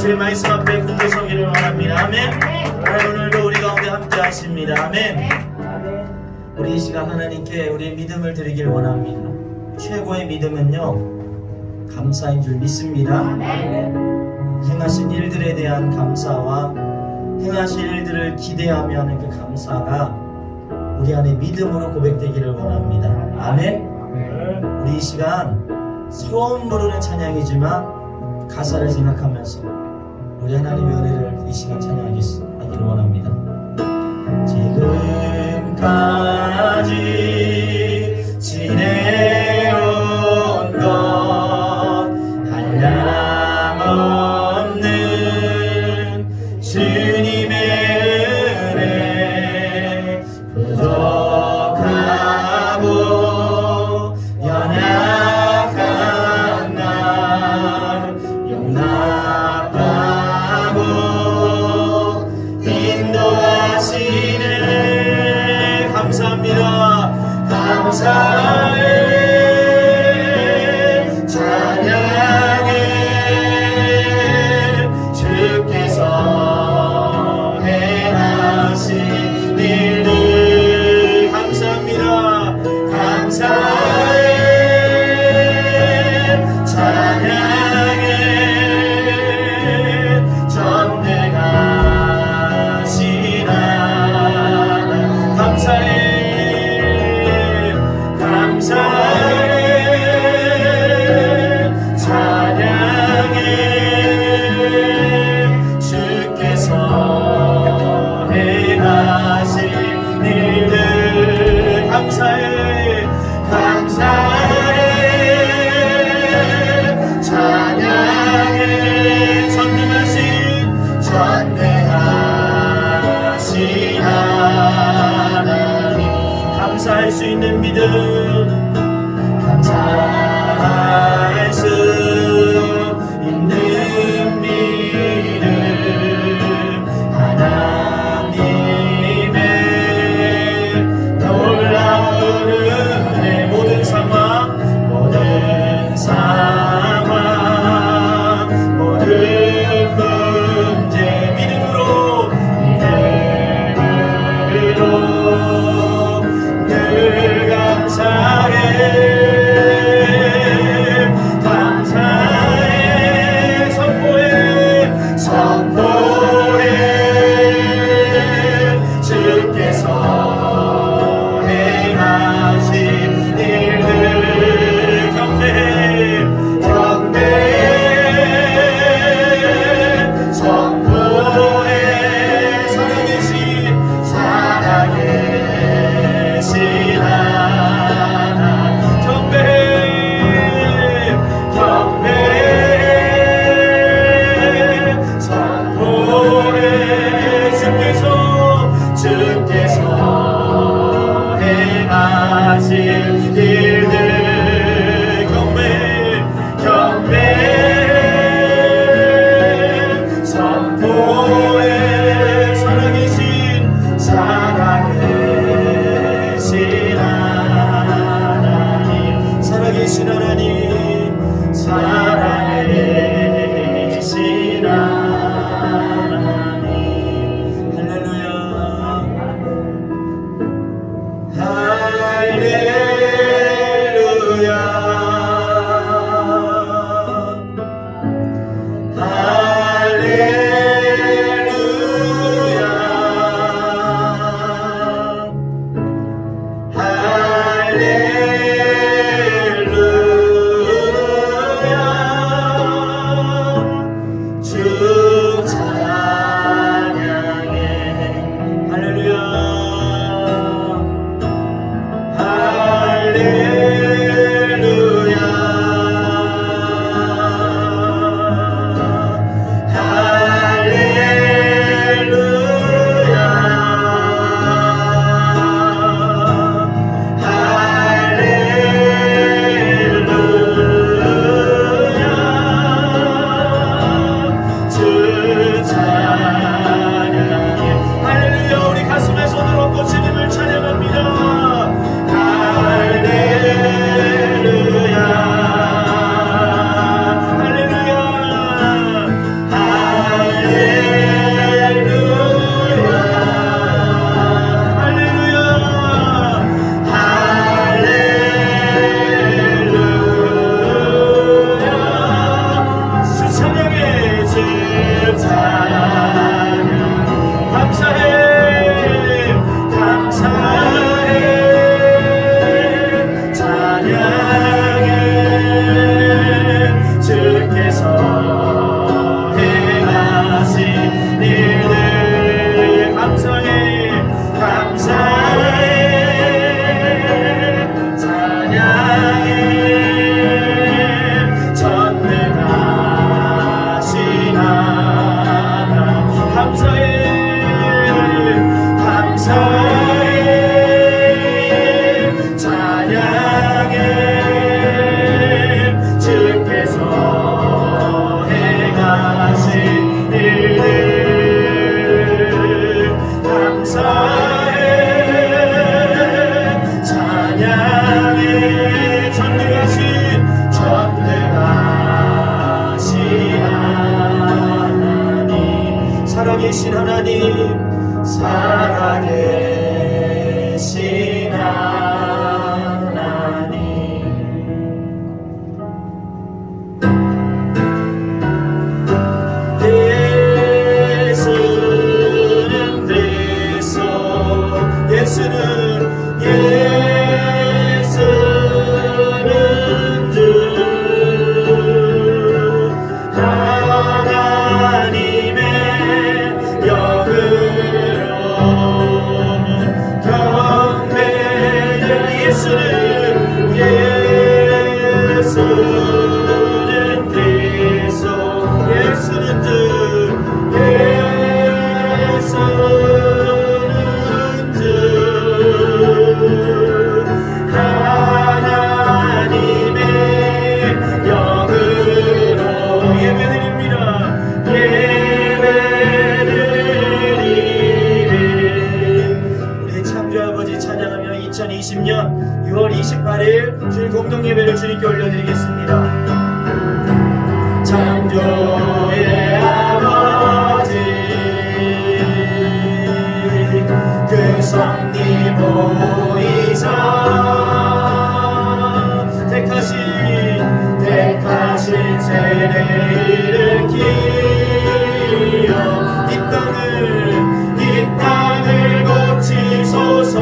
주의 말씀 앞에 굳게 서기를 원합니다. 아멘. 오늘도 우리 가운데 함께 하십니다. 아멘. 우리 이 시간 하나님께 우리의 믿음을 드리길 원합니다. 최고의 믿음은요, 감사인 줄 믿습니다. 행하신 일들에 대한 감사와 행하신 일들을 기대하며 하는 그 감사가 우리 안에 믿음으로 고백되기를 원합니다. 아멘. 우리 이 시간 처음 부르는 찬양이지만 가사를 생각하면서 우리 하나님의 은혜를 이 시간 찬양하기를 원합니다. 지금까지 지내온 것 한량없는 주님의 은혜, 부족하고 연약한 날 용납하고 찬양해 주께서 행하신 일들 감사합니다. 감사해 찬양해 전능하신 하나님 감사해 찬양해 주께서 행하신 일들 감사해 찬양해 전능하신 하나님 감사할 수 있는 믿음 감사할 수 있는 믿음 하나님의 놀라운 은혜 모든 상황 모든 문제 믿음으로 늘 감사해 선포해 주께서 행하신 일들 경배해 선포해 살아계신 하나님 경배해 선포해 주께서 행하신 일들 경배해 선포해 살아계신 하나님 살아계신 하나님 살아계신 하나님 할렐루야 할렐루야 할렐루야 할렐루야 주 찬양해 할렐루야 할렐루야 감사해 찬양 살아계신 하나님, 살아계신 하나님. 예수는 주 하나님의 영으로 경배를 예수는 그리스도 예수는 주 하나님의 영으로 예배드립니다. 우리 창조 아버지 찬양하며 2020년 6월 28일 주일 공동 예배를 주님께 올려드리겠습니다. 창조의 아버지 그 성리 보이사 택하신 세례 일으키어 이 땅을 고치소서.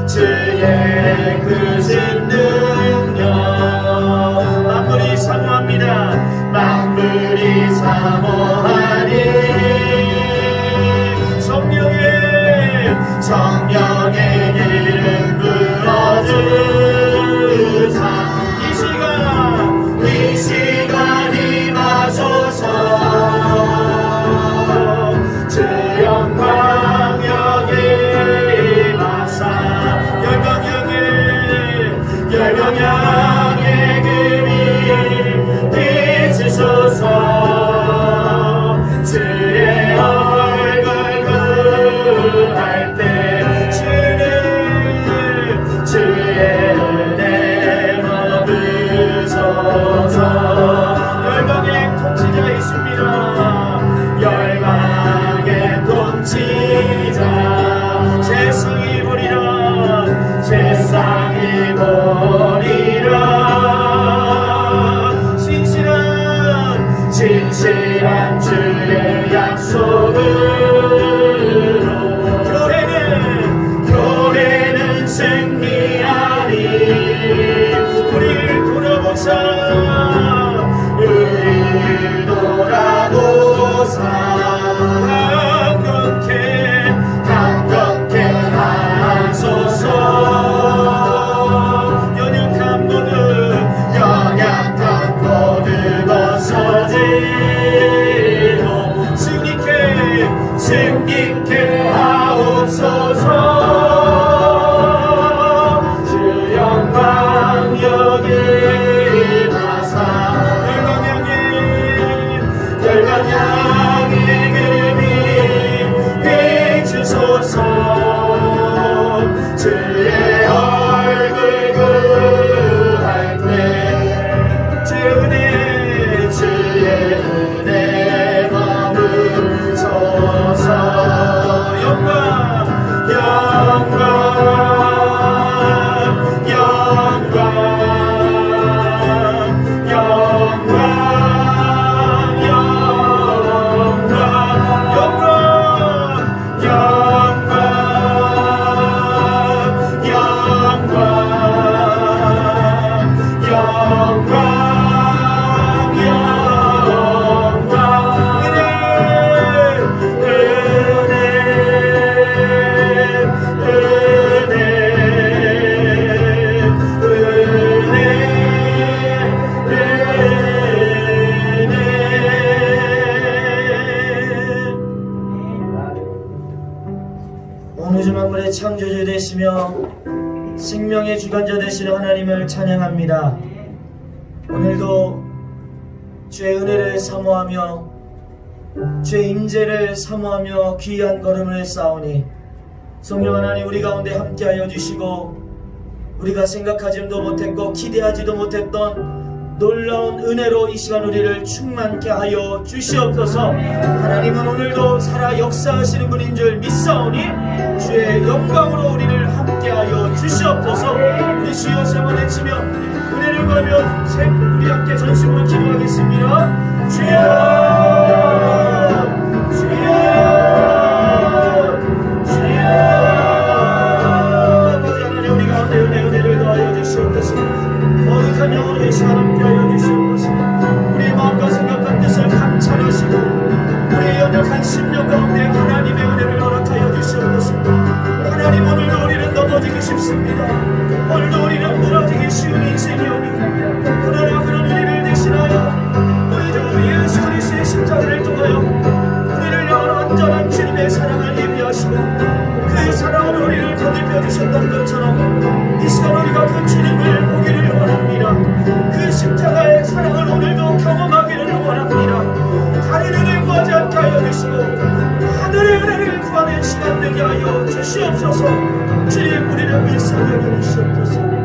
주의 크신 능력 만물이 사모합니다. 만물이 사모하니 성령의 기름 부어주사 이 시간 임하소서. 주 영광 여기 임하사 열방향의 금이 비추소서. 주의 얼굴 구할 때 주의 은혜 머무소서. 열방의 통치자 있습니다. 열방의 통치자 세상이 보리라 신실한 주의 약속으로 교회는 승리하리. 우리를 돌아보사 강건케 하소서. 연약한 모두 벗어지고 승리케 하옵소서. 주 영광 여기 나사 열방향의 금이 비추소서. 주의 얼굴 구할 때 주의 은혜 머무소서. 영광 만물의 창조주 되시며 생명의 주관자 되시는 하나님을 찬양합니다. 오늘도 주의 은혜를 사모하며 주의 임재를 사모하며 귀한 걸음을 쌓으니 성령 하나님 우리 가운데 함께하여 주시고 우리가 생각하지도 못했고 기대하지도 못했던 놀라운 은혜로 이 시간 우리를 충만케 하여 주시옵소서. 하나님은 오늘도 살아 역사하시는 분인 줄 믿사오니 주의 영광으로 우리를 함께하여 주시옵소서. 우리 주여 세 번 외치며 은혜를 구하며 우리 함께 전심으로 기도하겠습니다. 주여 주여 주여. 아버지 하나님, 우리 가운데 은혜를 더하여 주시옵소서. 거룩한 영으로 이 시간 함께하여 주시옵소서. 우리의 마음과 생각과 뜻을 감찰하시고 우리의 연약한 심령 가운데 하나님의 은혜를 허락하여 주시옵소서. 하나님, 오늘도 우리는 넘어지기 쉽습니다. 오늘도 우리는 무너지기 쉬운 인생이오니 그러나 그런 우리를 대신하여 우리 주 예수 그리스도의 십자가를 통하여 우리를 향한 완전한 주님의 사랑을 예비하시고 그 사랑으로 우리를 거듭여 주셨던 것처럼 이 시간 우리가 그 주님을 보기를 원합니다. 그 십자가의 사랑을 오늘도 경험하기를 원합니다. 다른 은혜를 구하지 않게 하여 주시고 하늘의 은혜를 구하는 시간 되게 하여 주시옵소서. 주님, 우리를 불쌍히 주시옵소서.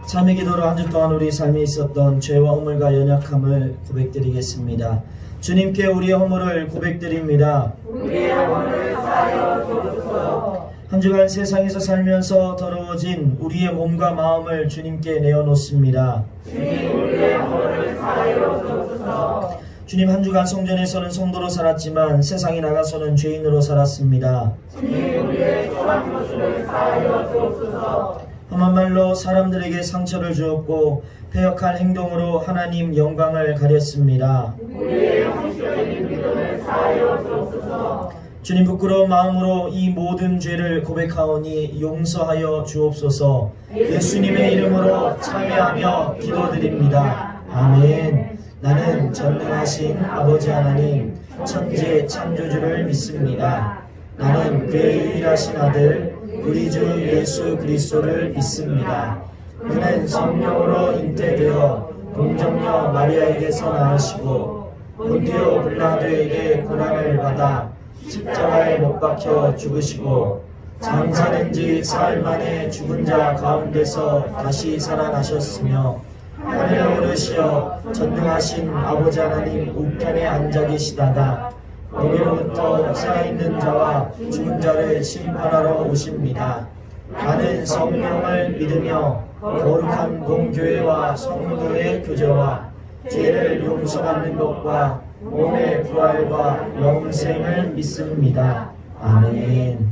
참의 기도로 한 주 동안 우리 삶에 있었던 죄와 허물과 연약함을 고백드리겠습니다. 주님께 우리의 허물을 고백드립니다. 우리의 허물을 사하여 주옵소서. 한 주간 세상에서 살면서 더러워진 우리의 몸과 마음을 주님께 내어놓습니다. 주님, 우리의 허물을 사하여 주옵소서. 주님, 한 주간 성전에서는 성도로 살았지만 세상에 나가서는 죄인으로 살았습니다. 주님, 우리의 처한 것을 사하여 주옵소서. 험한 말로 사람들에게 상처를 주었고 패역한 행동으로 하나님 영광을 가렸습니다. 우리의 형식적인 믿음을 사하여 주옵소서. 주님, 부끄러운 마음으로 이 모든 죄를 고백하오니 용서하여 주옵소서. 예수님의 이름으로 참여하며 기도드립니다. 아멘. 나는 전능하신 아버지 하나님 천지의 창조주를 믿습니다. 나는 그의 유일하신 아들 우리 주 예수 그리스도를 믿습니다. 그는 성령으로 잉태되어 동정녀 마리아에게서 나으시고 본디오 빌라도에게 고난을 받아 십자가에 못 박혀 죽으시고 장사된 지 사흘 만에 죽은 자 가운데서 다시 살아나셨으며 하늘에 오르시어 전능하신 아버지 하나님 우편에 앉아 계시다가 거기로부터 살아있는 자와 죽은 자를 심판하러 오십니다. 나는 성령을 믿으며 거룩한 공교회와 성도의 교제와 죄를 용서받는 것과 몸의 부활과 영생을 믿습니다. 아멘.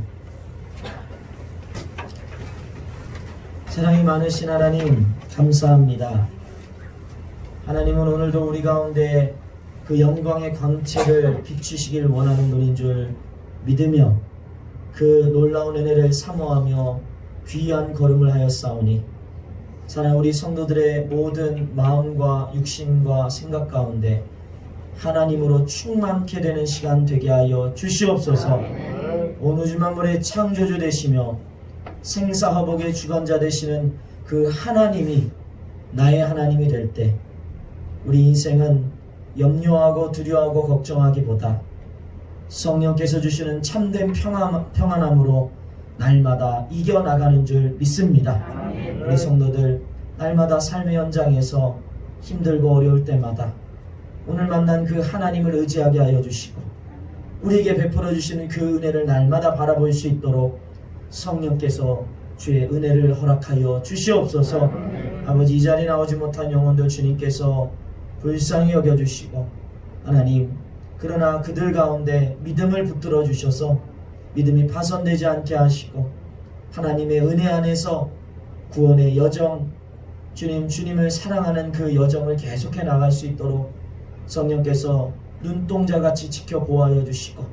사랑이 많으신 하나님, 감사합니다. 하나님은 오늘도 우리 가운데 그 영광의 광채를 비추시길 원하는 분인 줄 믿으며 그 놀라운 은혜를 사모하며 귀한 걸음을 하였사오니 사랑 우리 성도들의 모든 마음과 육신과 생각 가운데 하나님으로 충만케 되는 시간 되게 하여 주시옵소서. 온 우주 만물의 창조주 되시며 생사화복의 주관자 되시는 그 하나님이 나의 하나님이 될 때 우리 인생은 염려하고 두려워하고 걱정하기보다 성령께서 주시는 참된 평안함으로 날마다 이겨나가는 줄 믿습니다. 우리 성도들 날마다 삶의 현장에서 힘들고 어려울 때마다 오늘 만난 그 하나님을 의지하게 하여 주시고 우리에게 베풀어 주시는 그 은혜를 날마다 바라볼 수 있도록 성령께서 주의 은혜를 허락하여 주시옵소서. 아버지, 이 자리에 나오지 못한 영혼들 주님께서 불쌍히 여겨주시고 하나님, 그러나 그들 가운데 믿음을 붙들어 주셔서 믿음이 파손되지 않게 하시고 하나님의 은혜 안에서 구원의 여정, 주님을 사랑하는 그 여정을 계속해 나갈 수 있도록 성령께서 눈동자같이 지켜보아여 주시고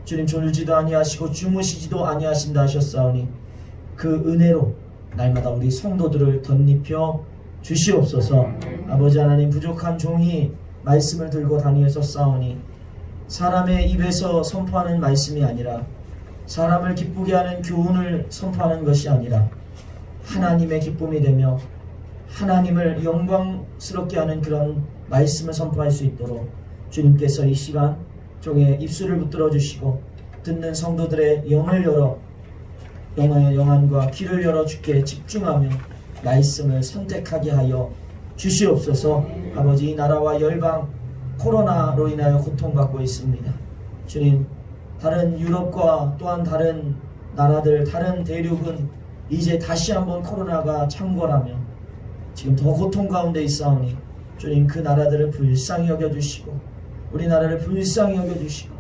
주님 졸지도 아니하시고 주무시지도 아니하신다 하셨사오니 그 은혜로 날마다 우리 성도들을 덧입혀 주시옵소서. 아버지 하나님, 부족한 종이 말씀을 들고 다니면서 싸우니 사람의 입에서 선포하는 말씀이 아니라 사람을 기쁘게 하는 교훈을 선포하는 것이 아니라 하나님의 기쁨이 되며 하나님을 영광스럽게 하는 그런 말씀을 선포할 수 있도록 주님께서 이 시간 종의 입술을 붙들어 주시고 듣는 성도들의 영을 열어 영안과 귀를 열어 주께 집중하며 말씀을 선택하게 하여 주시옵소서. 아버지, 이 나라와 열방 코로나로 인하여 고통받고 있습니다. 주님, 다른 유럽과 또한 다른 나라들, 다른 대륙은 이제 다시 한번 코로나가 창궐하며 지금 더 고통 가운데 있사오니 주님, 그 나라들을 불쌍히 여겨주시고 우리나라를 불쌍히 여겨주시고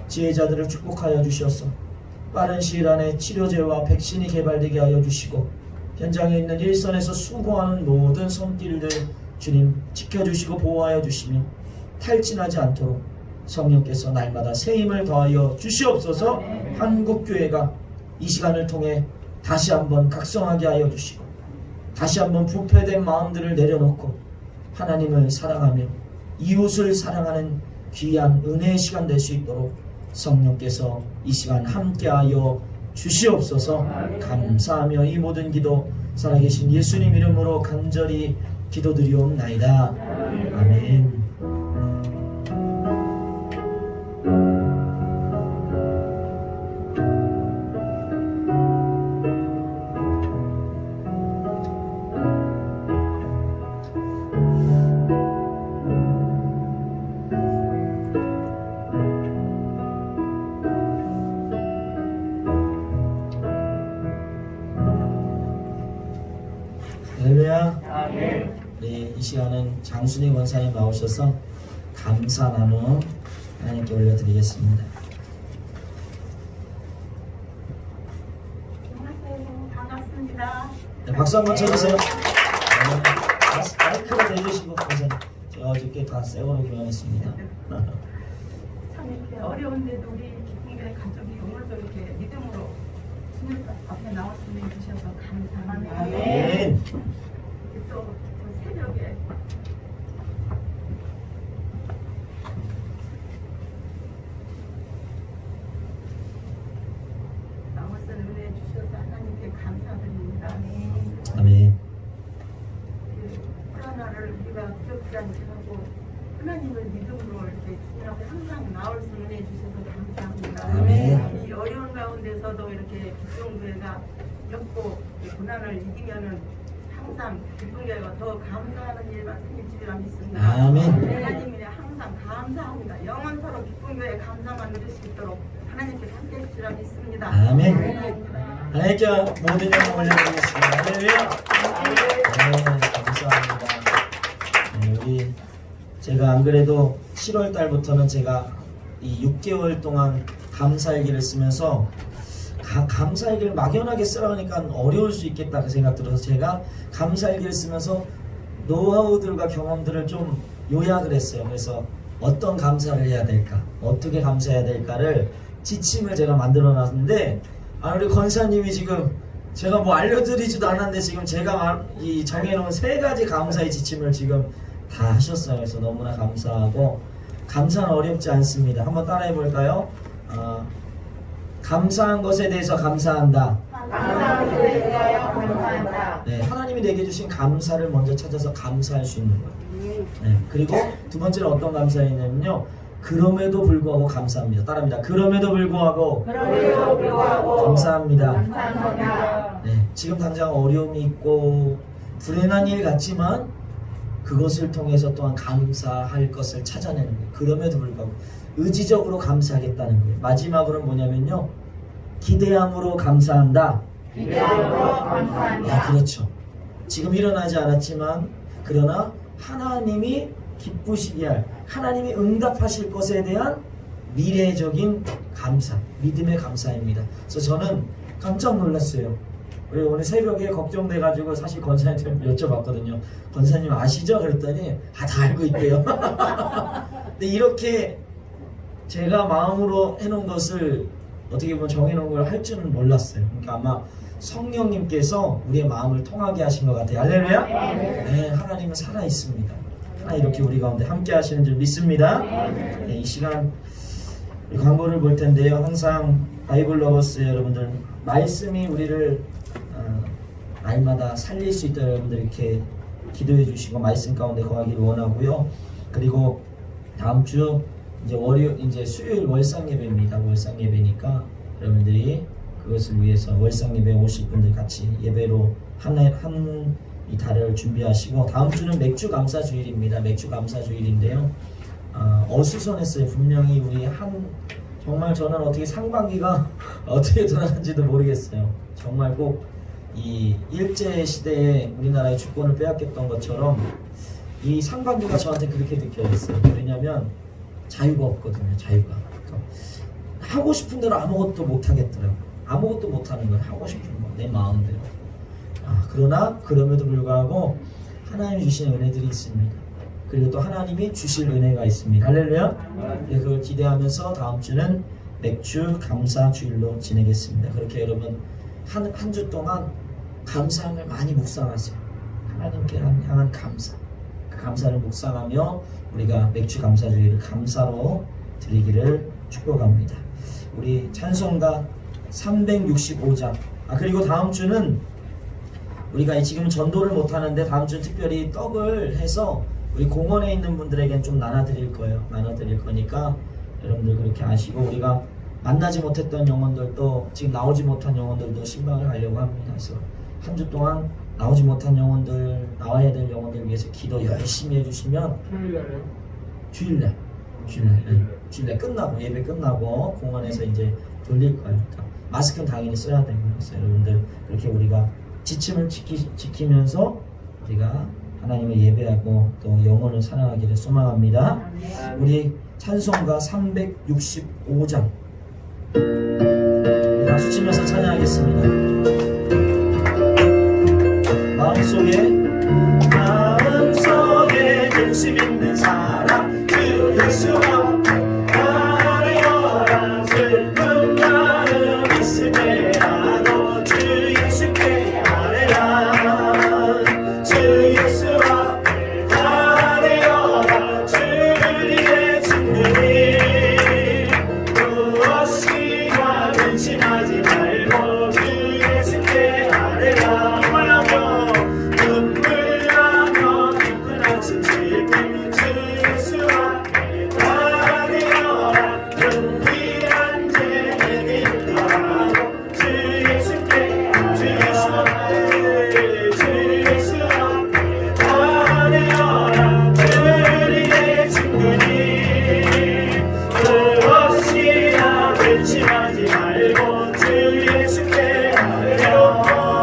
지혜자들을 축복하여 주셔서 빠른 시일 안에 치료제와 백신이 개발되게 하여 주시고 현장에 있는 일선에서 수고하는 모든 손길들 주님 지켜주시고 보호하여 주시며 탈진하지 않도록 성령께서 날마다 새 힘을 더하여 주시옵소서. 한국교회가 이 시간을 통해 다시 한번 각성하게 하여 주시고 다시 한번 부패된 마음들을 내려놓고 하나님을 사랑하며 이웃을 사랑하는 귀한 은혜의 시간 될 수 있도록 성령께서 이 시간 함께하여 주시옵소서. 감사하며 이 모든 기도 살아계신 예수님 이름으로 간절히 기도드리옵나이다. 아멘. 할렐루야. 네, 이 시간은 장순희 권사님 나오셔서 감사 나눔 하나님께 올려드리겠습니다. 안녕하세요. 반갑습니다. 네, 박수 한번 쳐주세요. 마이크를 대주시고 권사님, 제가 어저께 다 새거로 교환했습니다. 참 이렇게 어려운데도 우리 기쁨교회 가족이 오늘도 이렇게 믿음으로 주님 앞에 나왔으면 주셔서 감사합니다. 아멘. 또 새벽에 나머지 은혜 주셔서 하나님께 감사드립니다. 아멘. 코로나를 우리가 두렵지 않게 하고 하나님을 믿음으로 이렇게 주님 앞에 항상 나올 수 은혜 주셔서 감사합니다. 아멘. 이 어려운 가운데서도 이렇게 기쁨교회가 겪고 이 고난을 이기면은 항상 기쁨교회가 더 감사하는 일만 생길지라 믿습니다. 아멘. 하나님이 항상 감사합니다. 영원토록 기쁨교회 감사만 누릴 수 있도록 하나님께 함께 해주시라 믿습니다. 아멘. 감사합니다. 하나님께 모든 영광 올려드리겠습니다. 할렐루야. 네, 감사합니다. 네, 우리 제가 안 그래도 7월 달부터는 제가 이 6개월 동안 감사일기를 쓰면서 감사일기를 막연하게 쓰라 하니까 어려울 수 있겠다 그 생각 들어서 제가 감사일기를 쓰면서 노하우들과 경험들을 좀 요약을 했어요. 그래서 어떤 감사를 해야 될까, 어떻게 감사해야 될까를 지침을 제가 만들어 놨는데 우리 권사님이 지금 제가 뭐 알려드리지도 않았는데 지금 제가 이 정해놓은 3가지 감사의 지침을 지금 다 하셨어요. 그래서 너무나 감사하고 감사는 어렵지 않습니다. 한번 따라해 볼까요? 감사한 것에 대해서 감사한다. 감사한 것에 대하여 감사한다. 네, 하나님이 내게 주신 감사를 먼저 찾아서 감사할 수 있는 거예요. 네, 그리고 두 번째는 어떤 감사이냐면요, 그럼에도 불구하고 감사합니다. 따라합니다. 그럼에도 불구하고 감사합니다. 감사합니다. 네, 지금 당장 어려움이 있고 불행한 일 같지만 그것을 통해서 또한 감사할 것을 찾아내는 거예요. 그럼에도 불구하고 의지적으로 감사하겠다는 거예요. 마지막으로는 뭐냐면요, 기대함으로 감사한다. 기대함으로 감사한다. 네, 그렇죠. 지금 일어나지 않았지만 그러나 하나님이 기쁘시게 할, 하나님이 응답하실 것에 대한 미래적인 감사, 믿음의 감사입니다. 그래서 저는 깜짝 놀랐어요. 우리 오늘 새벽에 걱정돼가지고 사실 권사님한테 여쭤봤거든요. 권사님 아시죠? 그랬더니 다 알고 있대요. 근데 이렇게 제가 마음으로 해놓은 것을 어떻게 보면 정해놓은 걸 할 줄은 몰랐어요. 그러니까 아마 성령님께서 우리의 마음을 통하게 하신 것 같아요. 할렐루야? 네, 하나님은 살아있습니다. 이렇게 우리 가운데 함께 하시는 줄 믿습니다. 네, 이 시간 광고를 볼 텐데요. 항상 바이블 러버스 여러분들, 말씀이 우리를 날마다 살릴 수 있도록 여러분들 이렇게 기도해 주시고 말씀 가운데 거하기를 원하고요. 그리고 다음 주 이제 수요일 월상 예배입니다. 월상 예배니까 여러분들이 그것을 위해서 월상 예배 오실 분들 같이 예배로 이 달을 준비하시고, 다음 주는 맥주 감사 주일입니다. 맥주 감사 주일인데요. 어수선했어요. 분명히 우리 정말 저는 어떻게 상반기가 어떻게 돌아가는지도 모르겠어요. 정말 꼭 이 일제 시대에 우리나라의 주권을 빼앗겼던 것처럼 이 상반기가 저한테 그렇게 느껴졌어요. 왜냐면 자유가 없거든요. 자유가. 그러니까 하고 싶은 대로 아무것도 못 하겠더라고요. 아무것도 못 하는 거예요. 하고 싶은 거, 내 마음대로. 그러나 그럼에도 불구하고 하나님이 주시는 은혜들이 있습니다. 그리고 또 하나님이 주실 은혜가 있습니다. 할렐루야. 네, 그걸 기대하면서 다음 주는 맥주 감사 주일로 지내겠습니다. 그렇게 여러분 한 주 동안 감사함을 많이 묵상하세요. 하나님께 향한 감사, 그 감사를 묵상하며 우리가 맥주 감사 주일을 감사로 드리기를 축복합니다. 우리 찬송가 365장. 그리고 다음 주는 우리가 지금 전도를 못 하는데 다음 주는 특별히 떡을 해서 우리 공원에 있는 분들에겐 좀 나눠드릴 거예요. 나눠드릴 거니까 여러분들 그렇게 아시고, 우리가 만나지 못했던 영혼들도, 지금 나오지 못한 영혼들도 신방을 하려고 합니다. 그래서 한 주 동안 나오지 못한 영혼들, 나와야 될 영혼들 위해서 기도 열심히 해주시면 주일날 끝나고, 예배 끝나고 공원에서 이제 돌릴 거예요. 그러니까 마스크는 당연히 써야 되고요. 그래서 여러분들 그렇게 우리가 지침을 지키면서 우리가 하나님을 예배하고 또 영혼을 사랑하기를 소망합니다. 우리 찬송가 365장 박수 치면서 찬양하겠습니다. 마음속에 근심 있는 사람 주 예수 아뢰어라. 슬픈 마음 있을 때라도 주 예수께 아뢰라. 주 예수 아뢰어라. 주를 위해 친구니 무엇이나 근심하지 말고 주 예수께 아뢰라. 눈물 나며 깊은 한숨 쉴 때 주 예수 앞에 아뢰어라. 은밀한 죄 내게 인도하고 주 예수께 주 예수 앞에 아뢰어라. 주리의 친구니 무엇이나 근심하지 말고 주 예수께 아뢰어라.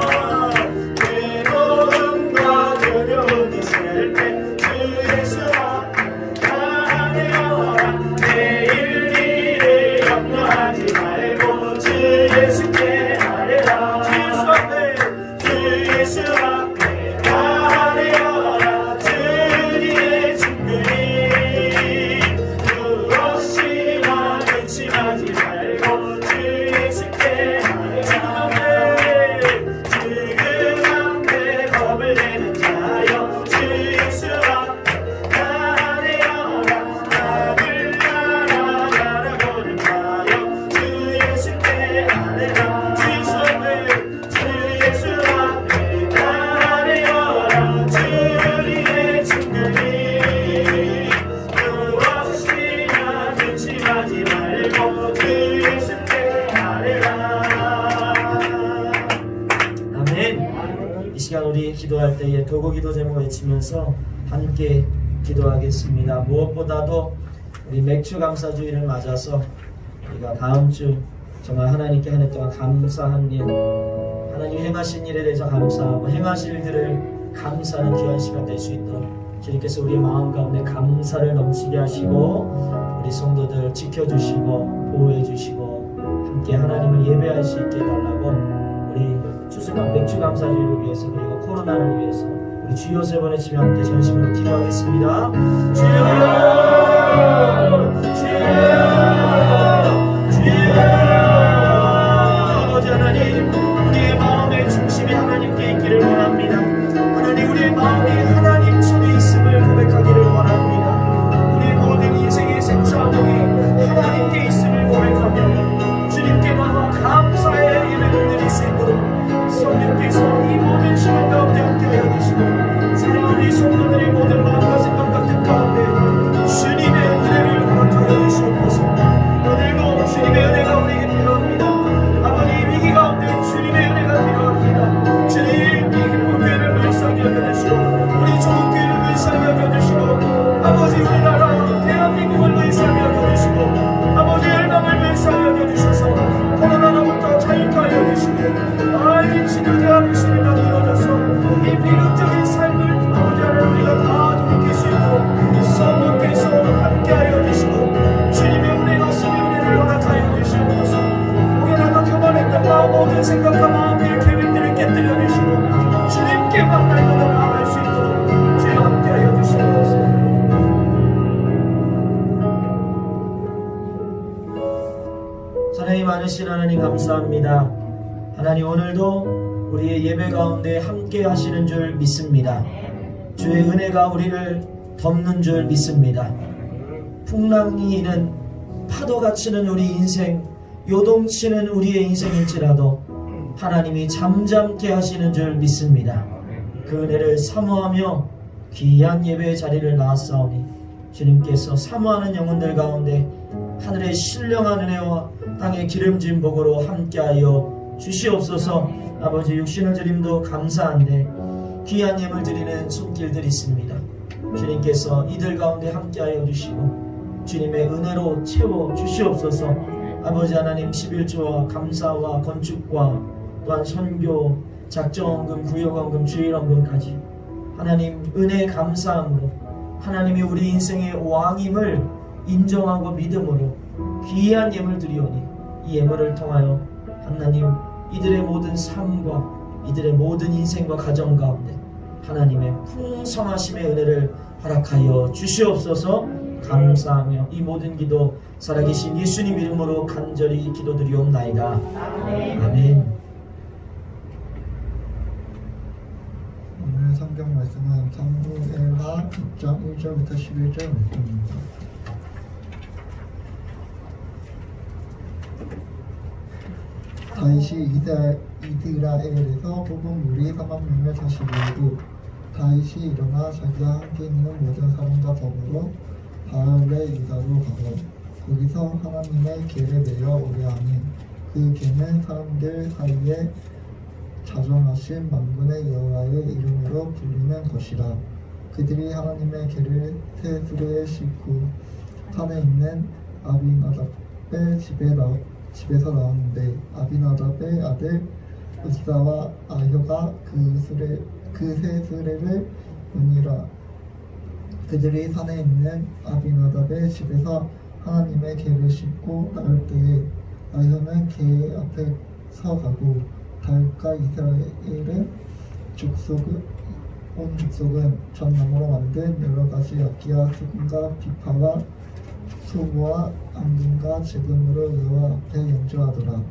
이 시간 우리 기도할 때에 도구 기도 제목 외치면서 함께 기도하겠습니다. 무엇보다도 우리 맥주 감사 주일을 맞아서 우리가 다음 주 정말 하나님께 한 해 동안 감사한 일, 하나님 행하신 일에 대해서 감사하고 행하실 일들을 감사하는 귀한 시간 될 수 있도록 주님께서 우리의 마음 가운데 감사를 넘치게 하시고 우리 성도들 지켜주시고 보호해주시고 함께 하나님을 예배할 수 있게 해달라고 우리 추수감 맥주 감사주의를 위해서 그리고 코로나를 위해서 우리 주여 세 번의 치며 함께 전심으로 기도하겠습니다. 주여 아버지 하나님, 우리의 마음의 중심이 하나님께 있기를 원합니다. 하나님, 우리의 마음이 하나님 손에 있음을 고백하기를 원합니다. 우리의 모든 인생의 생사함이 하나님께 있음을 고백하며 주님께 나와 감사의 예배를 드릴 수 있도록 성령께서 이 모든 시간 가운데 함께하여 주시고 사랑하는 이 성도들의 모든 마음과 생각과 뜻 가운데 주님의 은혜를 허락하여 감사합니다. 하나님 오늘도 우리의 예배 가운데 함께 하시는 줄 믿습니다. 주의 은혜가 우리를 덮는 줄 믿습니다. 풍랑이 이는 파도가 치는 우리 인생, 요동치는 우리의 인생일지라도 하나님이 잠잠케 하시는 줄 믿습니다. 그 은혜를 사모하며 귀한 예배의 자리를 나왔사오니 주님께서 사모하는 영혼들 가운데 하늘의 신령한 은혜와 땅의 기름진 복으로 함께하여 주시옵소서. 아버지 육신을 드림도 감사한데 귀한 예물 드리는 손길들이 있습니다. 주님께서 이들 가운데 함께하여 주시고 주님의 은혜로 채워 주시옵소서. 아버지 하나님 11조와 감사와 건축과 또한 선교, 작정원금, 구역원금, 주일원금까지 하나님 은혜 감사함으로 하나님이 우리 인생의 왕임을 인정하고 믿음으로 귀한 예물 드리오니 이 예물을 통하여 하나님 이들의 모든 삶과 이들의 모든 인생과 가정 가운데 하나님의 풍성하심의 은혜를 허락하여 주시옵소서. 감사하며 이 모든 기도 살아계신 예수님 이름으로 간절히 기도드리옵나이다. 아멘. 오늘 성경 말씀은 사무엘하 6장 1절부터 11절 말씀입니다. 다윗이 이스라엘에서 뽑은 무리 4만 명을 다시 모으고 다윗이 일어나 자기와 함께 있는 모든 사람과 더불어 바알의 유다로 가고 거기서 하나님의 궤를 메어 오래 하니 그 궤는 사람들 사이에 자정하신 만군의 여호와의 이름으로 불리는 것이라. 그들이 하나님의 궤를 새 수레에 싣고 산에 있는 아비나답의 집에서 나오는데 아비나답의 아들 우사와 아효가 그 새 수레를 우니라. 그들이 산에 있는 아비나답의 집에서 하나님의 궤를 싣고 나올 때에 아효는 궤 앞에 서가고 다윗과 이스라엘의 온 족속은 전나무로 만든 여러 가지 악기와 수금과 비파와 소고와 앙금과 제금으로 여호와 앞에 연주하더라.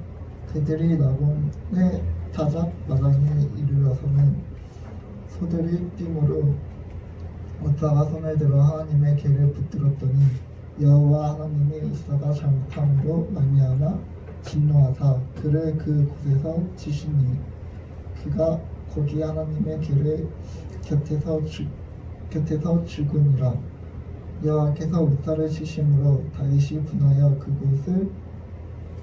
그들이 나곤의 타작 마당에 이르러서는 소들이 띠모로 우사가 손을 들어 하나님의 궤를 붙들었더니 여호와 하나님이 우사가 잘못함으로 말미암아 진노하사 그를 그 곳에서 치시니 그가 거기 하나님의 궤를 곁에서 죽으니라. 여호와께서 우사를 치심으로 다윗이 분하여 그곳을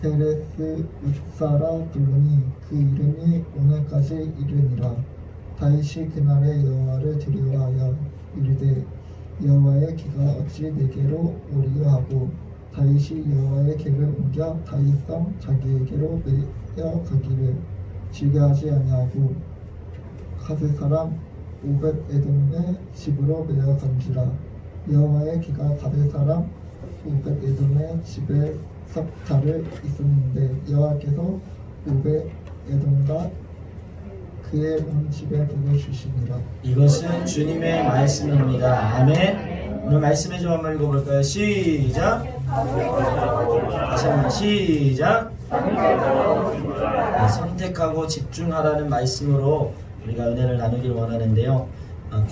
베레스 우사라 부르니 그 이름이 오늘까지 이르니라. 다윗이 그날에 여호와를 두려워하여 이르되 여호와의 궤가 어찌 내게로 오리요 하고 다윗이 여호와의 궤를 옮겨 다윗성 자기에게로 메어 가기를 즐겨하지 아니하고 가드 사람 오벳에돔의 집으로 메어 간지라. 여호와의 궤가 가드 사람 오벳에돔의 집에 석 달을 있었는데 여호와께서 오벳에돔과 그의 온 집에 복을 주시니라. 이것은 주님의 말씀입니다. 아멘. 오늘 말씀의 좀 한번 읽어볼까요? 시작. 다시 한번 시작. 선택하고 집중하라는 말씀으로 우리가 은혜를 나누길 원하는데요.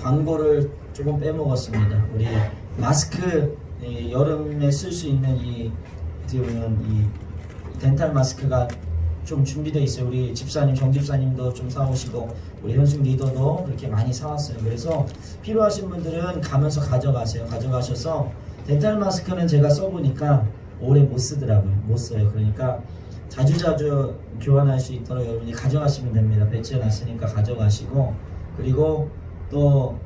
광고를 조금 빼먹었습니다. 우리 마스크 여름에 쓸 수 있는 이 어떻게 보면 이 덴탈 마스크가 좀 준비되어 있어요. 우리 집사님, 정집사님도 좀 사오시고 우리 현숙 리더도 그렇게 많이 사왔어요. 그래서 필요하신 분들은 가면서 가져가세요. 가져가셔서 덴탈 마스크는 제가 써보니까 오래 못 쓰더라고요. 못 써요. 그러니까 자주자주 교환할 수 있도록 여러분이 가져가시면 됩니다. 배치해 놨으니까 가져가시고, 그리고 또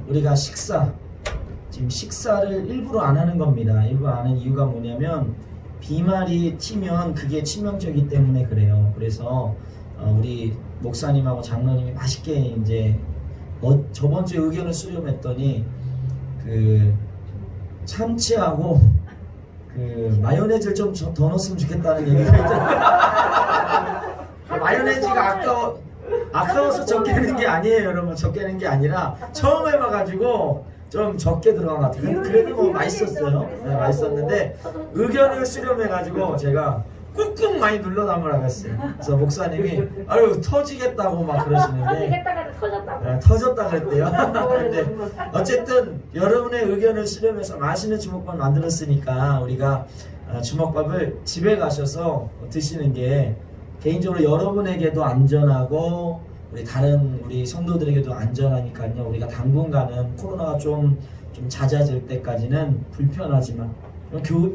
우리가 지금 식사를 일부러 안 하는 겁니다. 일부러 안 하는 이유가 뭐냐면 비말이 튀면 그게 치명적이기 때문에 그래요. 그래서 우리 목사님하고 장로님이 맛있게 이제 저번 주에 의견을 수렴했더니 그 참치하고 그 마요네즈를 좀 더 넣었으면 좋겠다는 얘기가 있더라고요. 마요네즈가 아까워서 적게 하는 게 아니에요, 여러분. 적게 하는 게 아니라 처음 해봐가지고 좀 적게 들어간 것 같아요. 그래도 뭐 맛있었어요. 네, 맛있었는데 의견을 수렴해가지고 제가 꾹꾹 많이 눌러 담으라고 했어요. 그래서 목사님이 아유 터지겠다고 막 그러시는데 터지겠다가 터졌다고. 터졌다 그랬대요. 근데 어쨌든 여러분의 의견을 수렴해서 맛있는 주먹밥 만들었으니까 우리가 주먹밥을 집에 가셔서 드시는 게 개인적으로 여러분에게도 안전하고 우리 다른 우리 성도들에게도 안전하니까요. 우리가 당분간은 코로나가 좀 잦아질 때까지는 불편하지만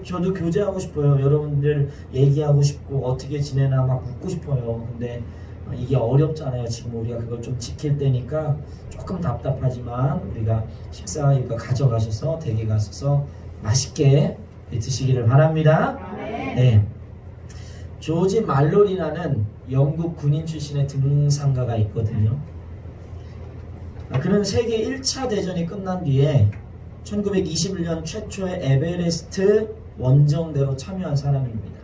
저도 교제하고 싶어요. 여러분들 얘기하고 싶고 어떻게 지내나 막 묻고 싶어요. 근데 이게 어렵잖아요. 지금 우리가 그걸 좀 지킬 때니까 조금 답답하지만 우리가 식사 이거 가져가셔서 댁에 가셔서 맛있게 드시기를 바랍니다. 네. 조지 말로리라는 영국 군인 출신의 등산가가 있거든요. 그는 세계 1차 대전이 끝난 뒤에 1921년 최초의 에베레스트 원정대로 참여한 사람입니다.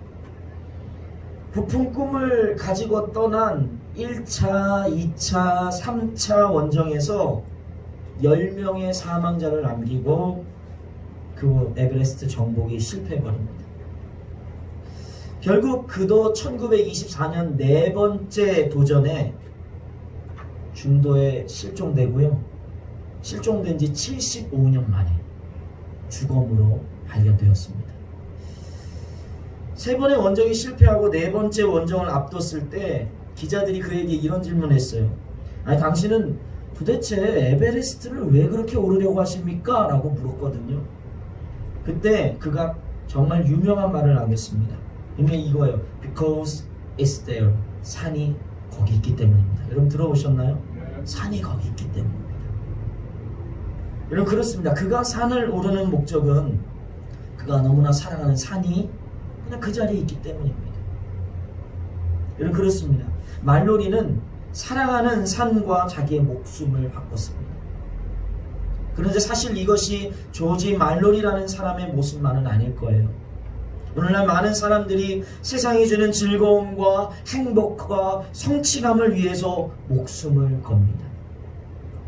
부푼 꿈을 가지고 떠난 1차, 2차, 3차 원정에서 10명의 사망자를 남기고 그 에베레스트 정복이 실패해버립니다. 결국 그도 1924년 네 번째 도전에 중도에 실종되고요. 실종된 지 75년 만에 주검으로 발견되었습니다. 세 번의 원정이 실패하고 네 번째 원정을 앞뒀을 때 기자들이 그에게 이런 질문을 했어요. 아니 당신은 도대체 에베레스트를 왜 그렇게 오르려고 하십니까? 라고 물었거든요. 그때 그가 정말 유명한 말을 남겼습니다. 이거예요. Because it's there. 산이 거기 있기 때문입니다. 여러분 들어보셨나요? 산이 거기 있기 때문입니다. 여러분 그렇습니다. 그가 산을 오르는 목적은 그가 너무나 사랑하는 산이 그냥 그 자리에 있기 때문입니다. 여러분 그렇습니다. 말로리는 사랑하는 산과 자기의 목숨을 바꿨습니다. 그런데 사실 이것이 조지 말로리라는 사람의 모습만은 아닐 거예요. 오늘날 많은 사람들이 세상이 주는 즐거움과 행복과 성취감을 위해서 목숨을 겁니다.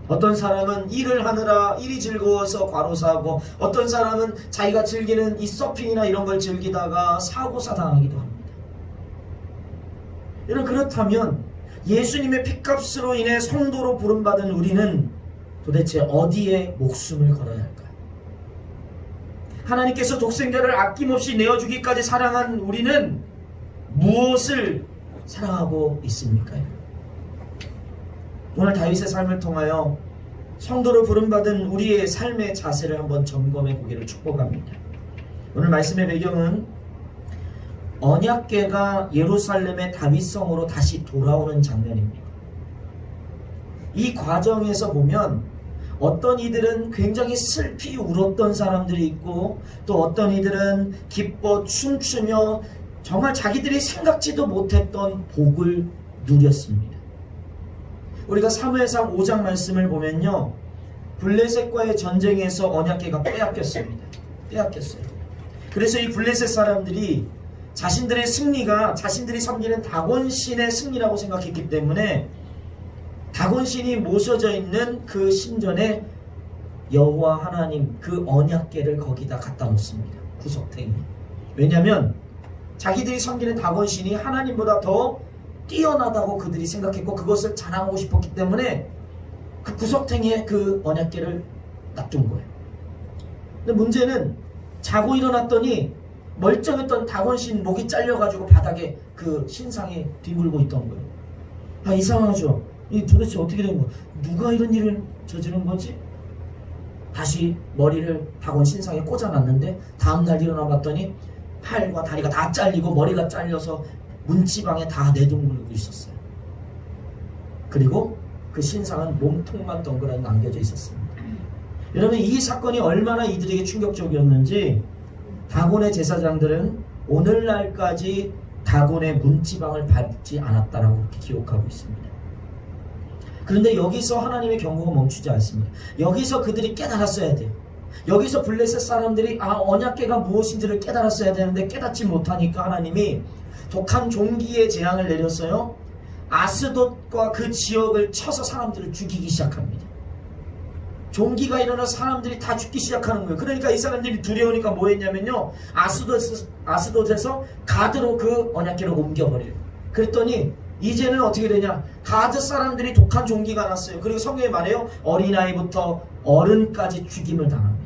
어떤 사람은 일을 하느라 일이 즐거워서 과로사하고 어떤 사람은 자기가 즐기는 이 서핑이나 이런 걸 즐기다가 사고사 당하기도 합니다. 여러분 그렇다면 예수님의 피값으로 인해 성도로 부름받은 우리는 도대체 어디에 목숨을 걸어야 할까요? 하나님께서 독생자를 아낌없이 내어주기까지 사랑한 우리는 무엇을 사랑하고 있습니까? 오늘 다윗의 삶을 통하여 성도로 부름받은 우리의 삶의 자세를 한번 점검해 보기를 축복합니다. 오늘 말씀의 배경은 언약궤가 예루살렘의 다윗성으로 다시 돌아오는 장면입니다. 이 과정에서 보면 어떤 이들은 굉장히 슬피 울었던 사람들이 있고 또 어떤 이들은 기뻐 춤추며 정말 자기들이 생각지도 못했던 복을 누렸습니다. 우리가 사무엘상 5장 말씀을 보면요, 블레셋과의 전쟁에서 언약궤가 빼앗겼습니다. 빼앗겼어요. 그래서 이 블레셋 사람들이 자신들의 승리가 자신들이 섬기는 다곤신의 승리라고 생각했기 때문에 다곤신이 모셔져 있는 그 신전에 여호와 하나님 그 언약궤를 거기다 갖다 놓습니다. 구석탱이. 왜냐하면 자기들이 섬기는 다곤신이 하나님보다 더 뛰어나다고 그들이 생각했고 그것을 자랑하고 싶었기 때문에 그 구석탱이에 그 언약궤를 놔둔 거예요. 근데 문제는 자고 일어났더니 멀쩡했던 다곤신 목이 잘려가지고 바닥에 그 신상이 뒤물고 있던 거예요. 아, 이상하죠? 이 도대체 어떻게 된 거야? 누가 이런 일을 저지른 거지? 다시 머리를 다곤 신상에 꽂아놨는데 다음날 일어나 봤더니 팔과 다리가 다 잘리고 머리가 잘려서 문지방에 다 내동물고 있었어요. 그리고 그 신상은 몸통만 덩그러니 남겨져 있었습니다. 여러분 이 사건이 얼마나 이들에게 충격적이었는지 다곤의 제사장들은 오늘날까지 다곤의 문지방을 밟지 않았다라고 그렇게 기록하고 있습니다. 그런데 여기서 하나님의 경고가 멈추지 않습니다. 여기서 그들이 깨달았어야 돼요. 여기서 블레셋 사람들이 언약궤가 무엇인지를 깨달았어야 되는데 깨닫지 못하니까 하나님이 독한 종기의 재앙을 내렸어요. 아스돗과 그 지역을 쳐서 사람들을 죽이기 시작합니다. 종기가 일어나 사람들이 다 죽기 시작하는 거예요. 그러니까 이 사람들이 두려우니까 뭐 했냐면요, 아스돗에서 가드로 그 언약궤를 옮겨버려요. 그랬더니 이제는 어떻게 되냐, 가드 사람들이 독한 종기가 났어요. 그리고 성경에 말해요, 어린아이부터 어른까지 죽임을 당합니다.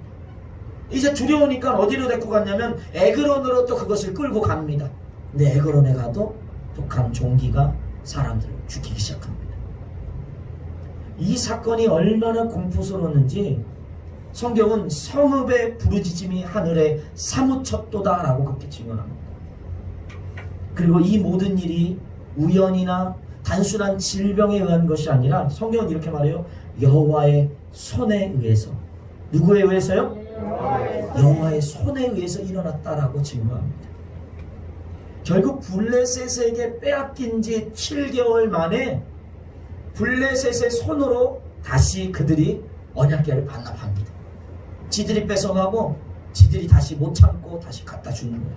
이제 두려우니까 어디로 데리고 갔냐면 에그론으로 또 그것을 끌고 갑니다. 근데 에그론에 가도 독한 종기가 사람들을 죽이기 시작합니다. 이 사건이 얼마나 공포스러웠는지 성경은 성읍의 부르짖음이 하늘에 사무쳤도다 라고 그렇게 증언합니다. 그리고 이 모든 일이 우연이나 단순한 질병에 의한 것이 아니라 성경은 이렇게 말해요. 여호와의 손에 의해서. 누구에 의해서요? 여호와의 손에 의해서 일어났다라고 증거합니다. 결국 블레셋에게 빼앗긴 지 7개월 만에 블레셋의 손으로 다시 그들이 언약궤를 반납합니다. 지들이 뺏어가고 지들이 다시 못 참고 다시 갖다 주는 거예요.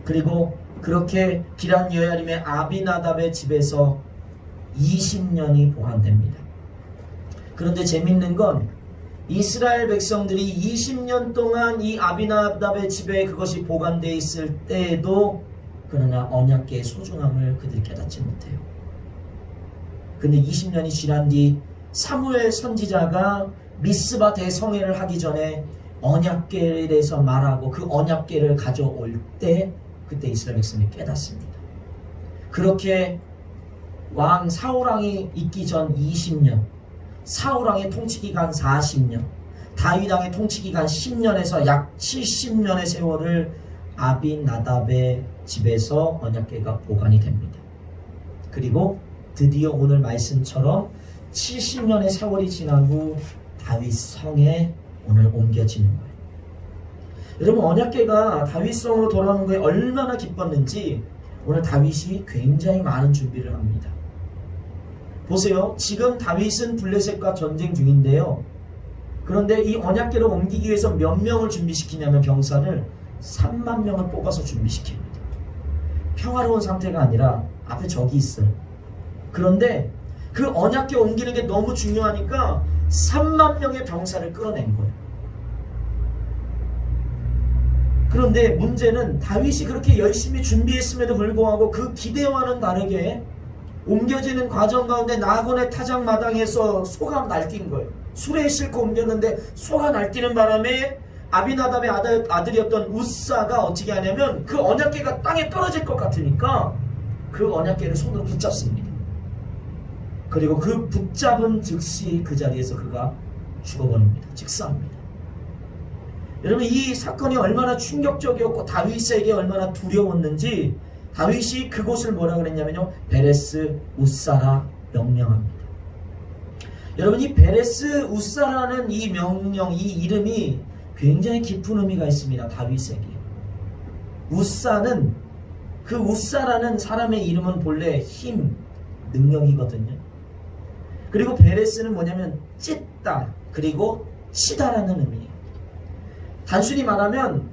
그리고 그렇게 기란 여야림의 아비나답의 집에서 20년이 보관됩니다. 그런데 재밌는 건 이스라엘 백성들이 20년 동안 이 아비나답의 집에 그것이 보관되어 있을 때에도 그러나 언약궤의 소중함을 그들이 깨닫지 못해요. 근데 20년이 지난 뒤 사무엘 선지자가 미스바 대성회를 하기 전에 언약궤에 대해서 말하고 그 언약궤를 가져올 때 그때 이스라엘 백성이 깨닫습니다. 그렇게 왕 사울왕이 있기 전 20년, 사울왕의 통치기간 40년, 다윗왕의 통치기간 10년에서 약 70년의 세월을 아비나답의 집에서 언약궤가 보관이 됩니다. 그리고 드디어 오늘 말씀처럼 70년의 세월이 지난 후 다윗 성에 오늘 옮겨지는 거예요. 여러분, 언약궤가 다윗 성으로 돌아오는 거에 얼마나 기뻤는지 오늘 다윗이 굉장히 많은 준비를 합니다. 보세요. 지금 다윗은 블레셋과 전쟁 중인데요. 그런데 이 언약궤를 옮기기 위해서 몇 명을 준비시키냐면 병사를 3만 명을 뽑아서 준비시킵니다. 평화로운 상태가 아니라 앞에 적이 있어요. 그런데 그 언약궤 옮기는 게 너무 중요하니까 3만 명의 병사를 끌어낸 거예요. 그런데 문제는 다윗이 그렇게 열심히 준비했음에도 불구하고 그 기대와는 다르게 옮겨지는 과정 가운데 나곤의 타작마당에서 소가 날뛴 거예요. 수레에 싣고 옮겼는데 소가 날뛰는 바람에 아비나답의 아들이었던 우사가 어떻게 하냐면 그 언약궤가 땅에 떨어질 것 같으니까 그 언약궤를 손으로 붙잡습니다. 그리고 그 붙잡은 즉시 그 자리에서 그가 죽어버립니다. 즉사합니다. 여러분, 이 사건이 얼마나 충격적이었고 다윗에게 얼마나 두려웠는지 다윗이 그곳을 뭐라 그랬냐면요, 베레스 우사라 명명합니다. 여러분, 이 베레스 우사라는 이 명령, 이 이름이 굉장히 깊은 의미가 있습니다. 다윗에게. 우사는, 그 우사라는 사람의 이름은 본래 힘, 능력이거든요. 그리고 베레스는 뭐냐면 찢다, 그리고 치다라는 의미예요. 단순히 말하면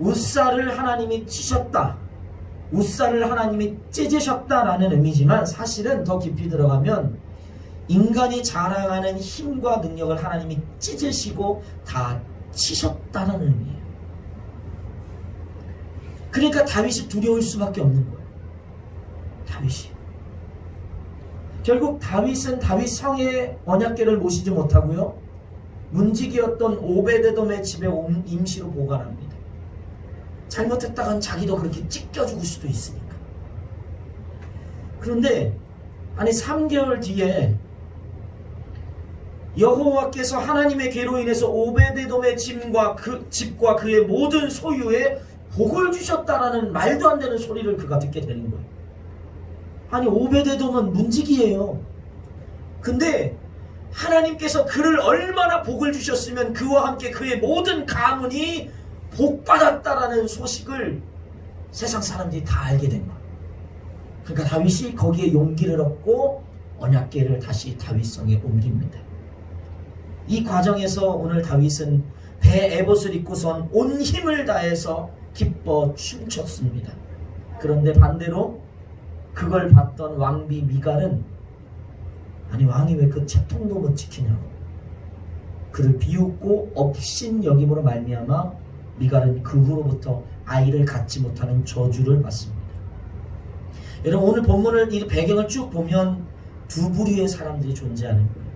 우사를 하나님이 치셨다, 우사를 하나님이 찢으셨다라는 의미지만 사실은 더 깊이 들어가면 인간이 자랑하는 힘과 능력을 하나님이 찢으시고 다 치셨다는 의미예요. 그러니까 다윗이 두려울 수밖에 없는 거예요. 다윗이. 결국 다윗은 다윗 성에 언약궤를 모시지 못하고요, 문지기였던 오베데돔의 집에 임시로 보관합니다. 잘못했다간 자기도 그렇게 찢겨 죽을 수도 있으니까. 그런데 아니 3개월 뒤에 여호와께서 하나님의 궤로 인해서 오베데돔의 집과 그의 모든 소유에 복을 주셨다라는 말도 안 되는 소리를 그가 듣게 되는 거예요. 아니 오베데돔은 문지기예요. 근데 하나님께서 그를 얼마나 복을 주셨으면 그와 함께 그의 모든 가문이 복받았다라는 소식을 세상 사람들이 다 알게 된 거예요. 그러니까 다윗이 거기에 용기를 얻고 언약궤를 다시 다윗성에 옮깁니다. 이 과정에서 오늘 다윗은 배 에봇을 입고선 온 힘을 다해서 기뻐 춤췄습니다. 그런데 반대로 그걸 봤던 왕비 미갈은 아니 왕이 왜 그 채통도 못 지키냐고 그를 비웃고 업신 여김으로 말미암아 미갈은 그 후로부터 아이를 갖지 못하는 저주를 받습니다. 여러분 오늘 본문을 이 배경을 쭉 보면 두 부류의 사람들이 존재하는 거예요.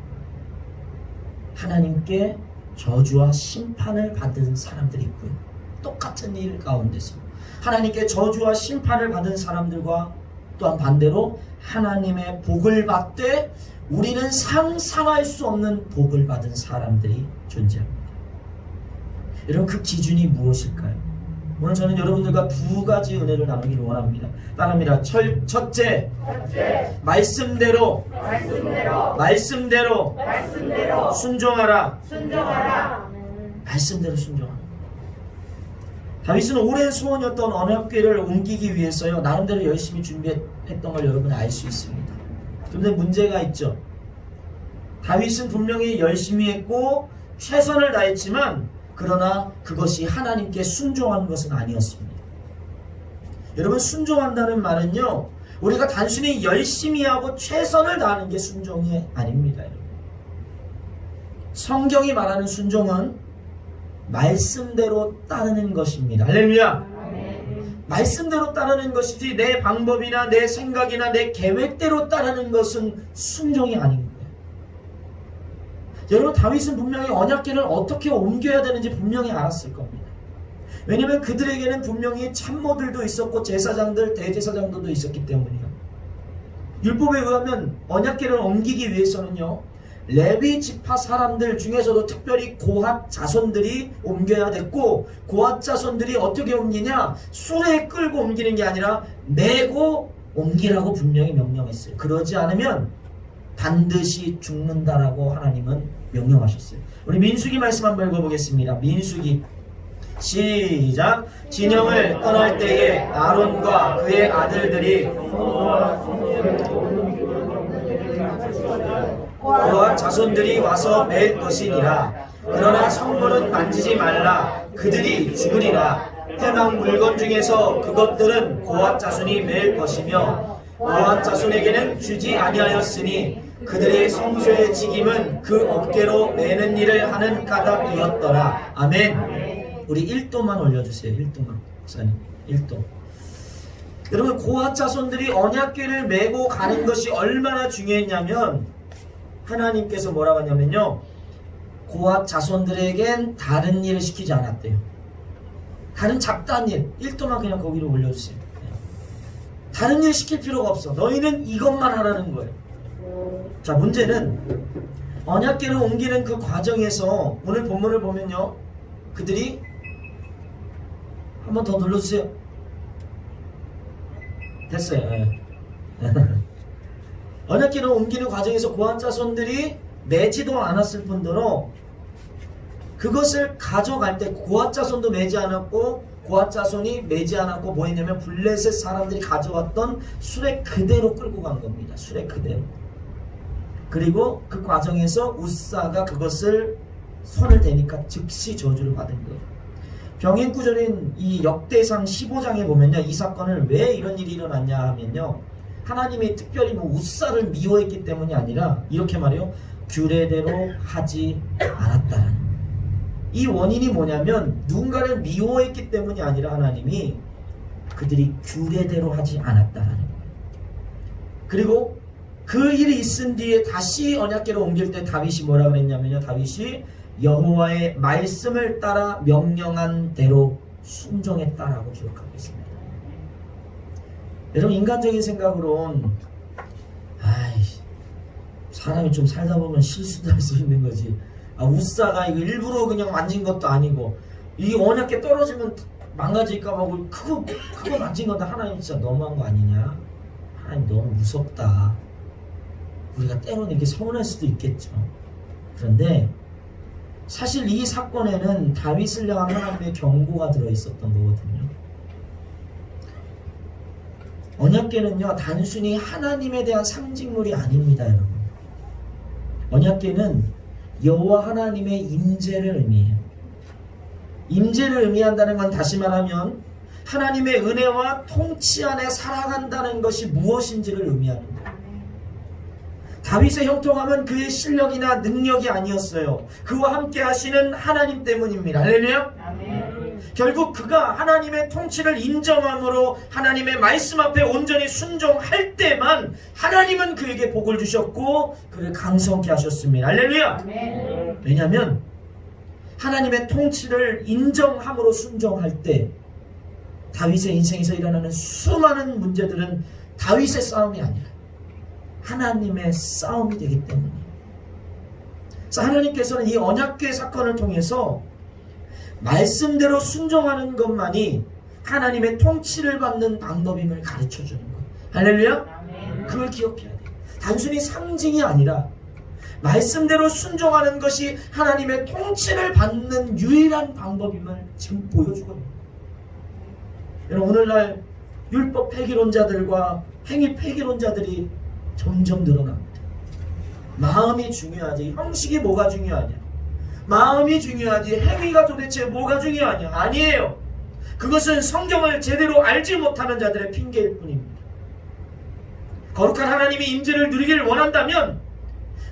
하나님께 저주와 심판을 받은 사람들이 있고요. 똑같은 일 가운데서 하나님께 저주와 심판을 받은 사람들과 또한 반대로 하나님의 복을 받되 우리는 상상할 수 없는 복을 받은 사람들이 존재합니다. 여러분 그 기준이 무엇일까요? 오늘 저는 여러분들과 두 가지 은혜를 나누기를 원합니다. 따릅니다. 첫째, 말씀대로 순종하라. 말씀대로 순종하라. 다윗은 오랜 소원이었던 언약궤를 옮기기 위해서요 나름대로 열심히 준비했던 걸 여러분이 알 수 있습니다. 그런데 문제가 있죠. 다윗은 분명히 열심히 했고 최선을 다했지만 그러나 그것이 하나님께 순종하는 것은 아니었습니다. 여러분 순종한다는 말은요 우리가 단순히 열심히 하고 최선을 다하는 게 순종이 아닙니다. 여러분. 성경이 말하는 순종은 말씀대로 따르는 것입니다. 할렐루야. 말씀대로 따르는 것이지 내 방법이나 내 생각이나 내 계획대로 따르는 것은 순종이 아닙니다. 여러분 다윗은 분명히 언약궤를 어떻게 옮겨야 되는지 분명히 알았을 겁니다. 왜냐하면 그들에게는 분명히 참모들도 있었고 제사장들, 대제사장들도 있었기 때문이에요. 율법에 의하면 언약궤를 옮기기 위해서는요 레위 지파 사람들 중에서도 특별히 고핫 자손들이 옮겨야 됐고 고핫 자손들이 어떻게 옮기냐 수레에 끌고 옮기는 게 아니라 메고 옮기라고 분명히 명령했어요. 그러지 않으면 반드시 죽는다라고 하나님은 명령하셨어요. 우리 민수기 말씀 한번 읽어보겠습니다. 민수기 시작. 진영을 떠날 때에 아론과 그의 아들들이 그와 자손들이 와서 맬 것이니라. 그러나 성물은 만지지 말라. 그들이 죽으리라. 해방 물건 중에서 그것들은 고핫 자손이 맬 것이며 고핫 자손에게는 주지 아니하였으니 그들의 성소의 직임은 그 어깨로 매는 일을 하는 까닭이었더라. 아멘. 우리 1도만 올려주세요. 1도만. 목사님 1도. 여러분 고핫 자손들이 언약궤를 메고 가는 것이 얼마나 중요했냐면 하나님께서 뭐라고 하냐면요 고핫 자손들에겐 다른 일을 시키지 않았대요. 다른 잡다한 일 1도만 그냥 거기로 올려주세요. 다른 일 시킬 필요가 없어. 너희는 이것만 하라는 거예요. 자 문제는 언약궤를 옮기는 그 과정에서 오늘 본문을 보면요 그들이 한 번 더 눌러주세요. 됐어요. 네. 언약궤를 옮기는 과정에서 고핫 자손들이 매지도 않았을 뿐더러 그것을 가져갈 때 고핫 자손도 매지 않았고 고핫 자손이 매지 않았고 뭐 했냐면 블레셋 사람들이 가져왔던 수레 그대로 끌고 간 겁니다. 수레 그대로. 그리고 그 과정에서 우사가 그것을 손을 대니까 즉시 저주를 받은 거예요. 병행구절인 이 역대상 15장에 보면요 이 사건을 왜 이런 일이 일어났냐 하면요 하나님이 특별히 뭐 우사를 미워했기 때문이 아니라 이렇게 말해요 규례대로 하지 않았다는 이 원인이 뭐냐면 누군가를 미워했기 때문이 아니라 하나님이 그들이 규례대로 하지 않았다는 거예요. 그리고 그 일이 있은 뒤에 다시 언약궤를 옮길 때 다윗이 뭐라 그랬냐면요 다윗이 여호와의 말씀을 따라 명령한 대로 순종했다라고 기록하고 있습니다. 여러분 인간적인 생각으론 사람이 좀 살다 보면 실수도 할 수 있는 거지. 우사가 이거 일부러 그냥 만진 것도 아니고 이 언약궤 떨어지면 망가질까 봐 그거 만진 건데 하나님 진짜 너무한 거 아니냐. 하나님 너무 무섭다. 우리가 때로는 이렇게 서운할 수도 있겠죠. 그런데 사실 이 사건에는 다윗을 향한 하나님의 경고가 들어있었던 거거든요. 언약궤는요 단순히 하나님에 대한 상징물이 아닙니다. 여러분 언약궤는 여호와 하나님의 임재를 의미해요. 임재를 의미한다는 건 다시 말하면 하나님의 은혜와 통치 안에 살아간다는 것이 무엇인지를 의미합니다. 다윗의 형통함은 그의 실력이나 능력이 아니었어요. 그와 함께 하시는 하나님 때문입니다. 할렐루야. 아멘. 결국 그가 하나님의 통치를 인정함으로 하나님의 말씀 앞에 온전히 순종할 때만 하나님은 그에게 복을 주셨고 그를 강성케 하셨습니다. 할렐루야. 아멘. 왜냐하면 하나님의 통치를 인정함으로 순종할 때 다윗의 인생에서 일어나는 수많은 문제들은 다윗의 싸움이 아니라 하나님의 싸움이 되기 때문이에요. 그래서 하나님께서는 이 언약궤 사건을 통해서 말씀대로 순종하는 것만이 하나님의 통치를 받는 방법임을 가르쳐주는 것. 할렐루야? 아멘. 그걸 기억해야 돼요. 단순히 상징이 아니라 말씀대로 순종하는 것이 하나님의 통치를 받는 유일한 방법임을 지금 보여주거든요. 여러분, 오늘날 율법 폐기론자들과 행위 폐기론자들이 점점 늘어납니다. 마음이 중요하지 형식이 뭐가 중요하냐? 마음이 중요하지 행위가 도대체 뭐가 중요하냐? 아니에요. 그것은 성경을 제대로 알지 못하는 자들의 핑계일 뿐입니다. 거룩한 하나님의 임재를 누리기를 원한다면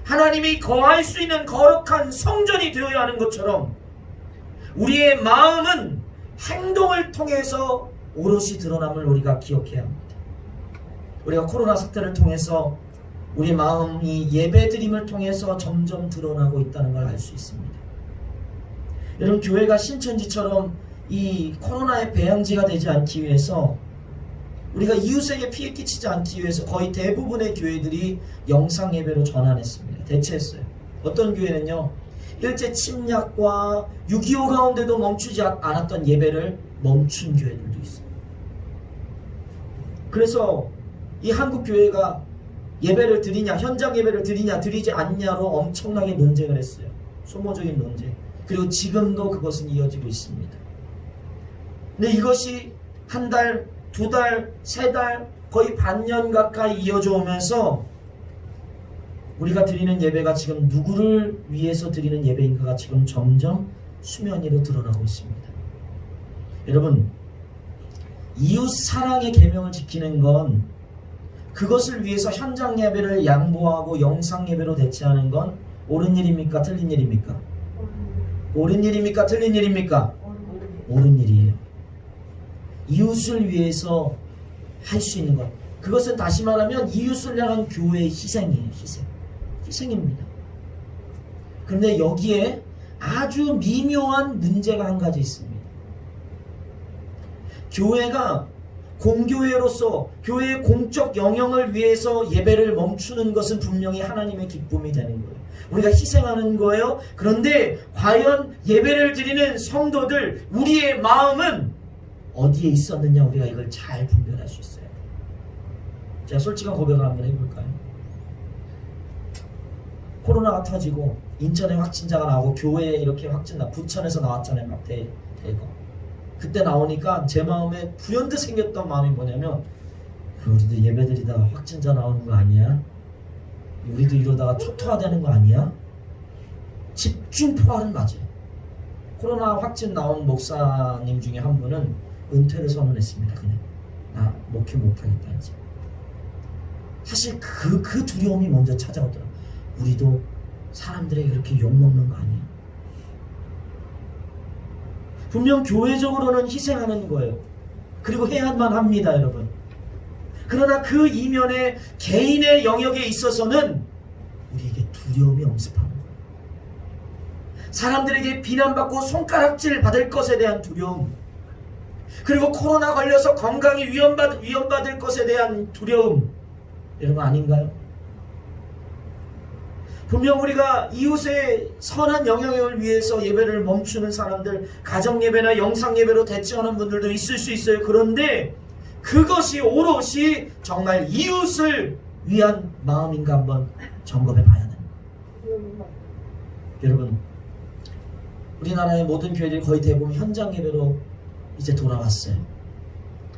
하나님이 거할 수 있는 거룩한 성전이 되어야 하는 것처럼 우리의 마음은 행동을 통해서 오롯이 드러남을 우리가 기억해야 합니다. 우리가 코로나 사태를 통해서 우리 마음이 예배드림을 통해서 점점 드러나고 있다는 걸 알 수 있습니다. 여러분, 교회가 신천지처럼 이 코로나의 배양지가 되지 않기 위해서 우리가 이웃에게 피해 끼치지 않기 위해서 거의 대부분의 교회들이 영상 예배로 전환했습니다. 대체했어요. 어떤 교회는요, 일제 침략과 6.25 가운데도 멈추지 않았던 예배를 멈춘 교회들도 있어요. 그래서 이 한국 교회가 예배를 드리냐, 현장 예배를 드리냐, 드리지 않냐로 엄청나게 논쟁을 했어요. 소모적인 논쟁. 그리고 지금도 그것은 이어지고 있습니다. 근데 이것이 한 달, 두 달, 세 달, 거의 반년 가까이 이어져 오면서 우리가 드리는 예배가 지금 누구를 위해서 드리는 예배인가가 지금 점점 수면 위로 드러나고 있습니다. 여러분, 이웃 사랑의 계명을 지키는 건 그것을 위해서 현장 예배를 양보하고 영상 예배로 대체하는 건 옳은 일입니까? 틀린 일입니까? 옳은 일입니까? 틀린 일입니까? 옳은 일이에요. 이웃을 위해서 할 수 있는 것. 그것은 다시 말하면 이웃을 향한 교회의 희생이에요. 희생입니다. 그런데 여기에 아주 미묘한 문제가 한 가지 있습니다. 교회가 공교회로서 교회의 공적 영역을 위해서 예배를 멈추는 것은 분명히 하나님의 기쁨이 되는 거예요. 우리가 희생하는 거예요. 그런데 과연 예배를 드리는 성도들, 우리의 마음은 어디에 있었느냐, 우리가 이걸 잘 분별할 수 있어요. 제가 솔직한 고백을 한번 해볼까요? 코로나가 터지고 인천에 확진자가 나오고 교회에 이렇게 부천에서 나왔잖아요. 막 대거. 그때 나오니까 제 마음에 불현듯 생겼던 마음이 뭐냐면, 우리도 예배드리다가 확진자 나오는 거 아니야? 우리도 이러다가 초토화되는 거 아니야? 집중 포화는 맞아요. 코로나 확진 나온 목사님 중에 한 분은 은퇴를 선언했습니다. 그냥 나 목회 못하겠다 이제. 사실 그 두려움이 먼저 찾아오더라고요. 우리도 사람들에게 그렇게 욕먹는 거 아니야? 분명 교회적으로는 희생하는 거예요. 그리고 해야만 합니다, 여러분. 그러나 그 이면에 개인의 영역에 있어서는 우리에게 두려움이 엄습하는 거예요. 사람들에게 비난받고 손가락질 받을 것에 대한 두려움, 그리고 코로나 걸려서 건강이 위험받을 것에 대한 두려움, 여러분 아닌가요? 분명 우리가 이웃의 선한 영향을 위해서 예배를 멈추는 사람들, 가정예배나 영상예배로 대체하는 분들도 있을 수 있어요. 그런데 그것이 오롯이 정말 이웃을 위한 마음인가 한번 점검해 봐야 됩니다. 여러분, 우리나라의 모든 교회들이 거의 대부분 현장 예배로 이제 돌아왔어요.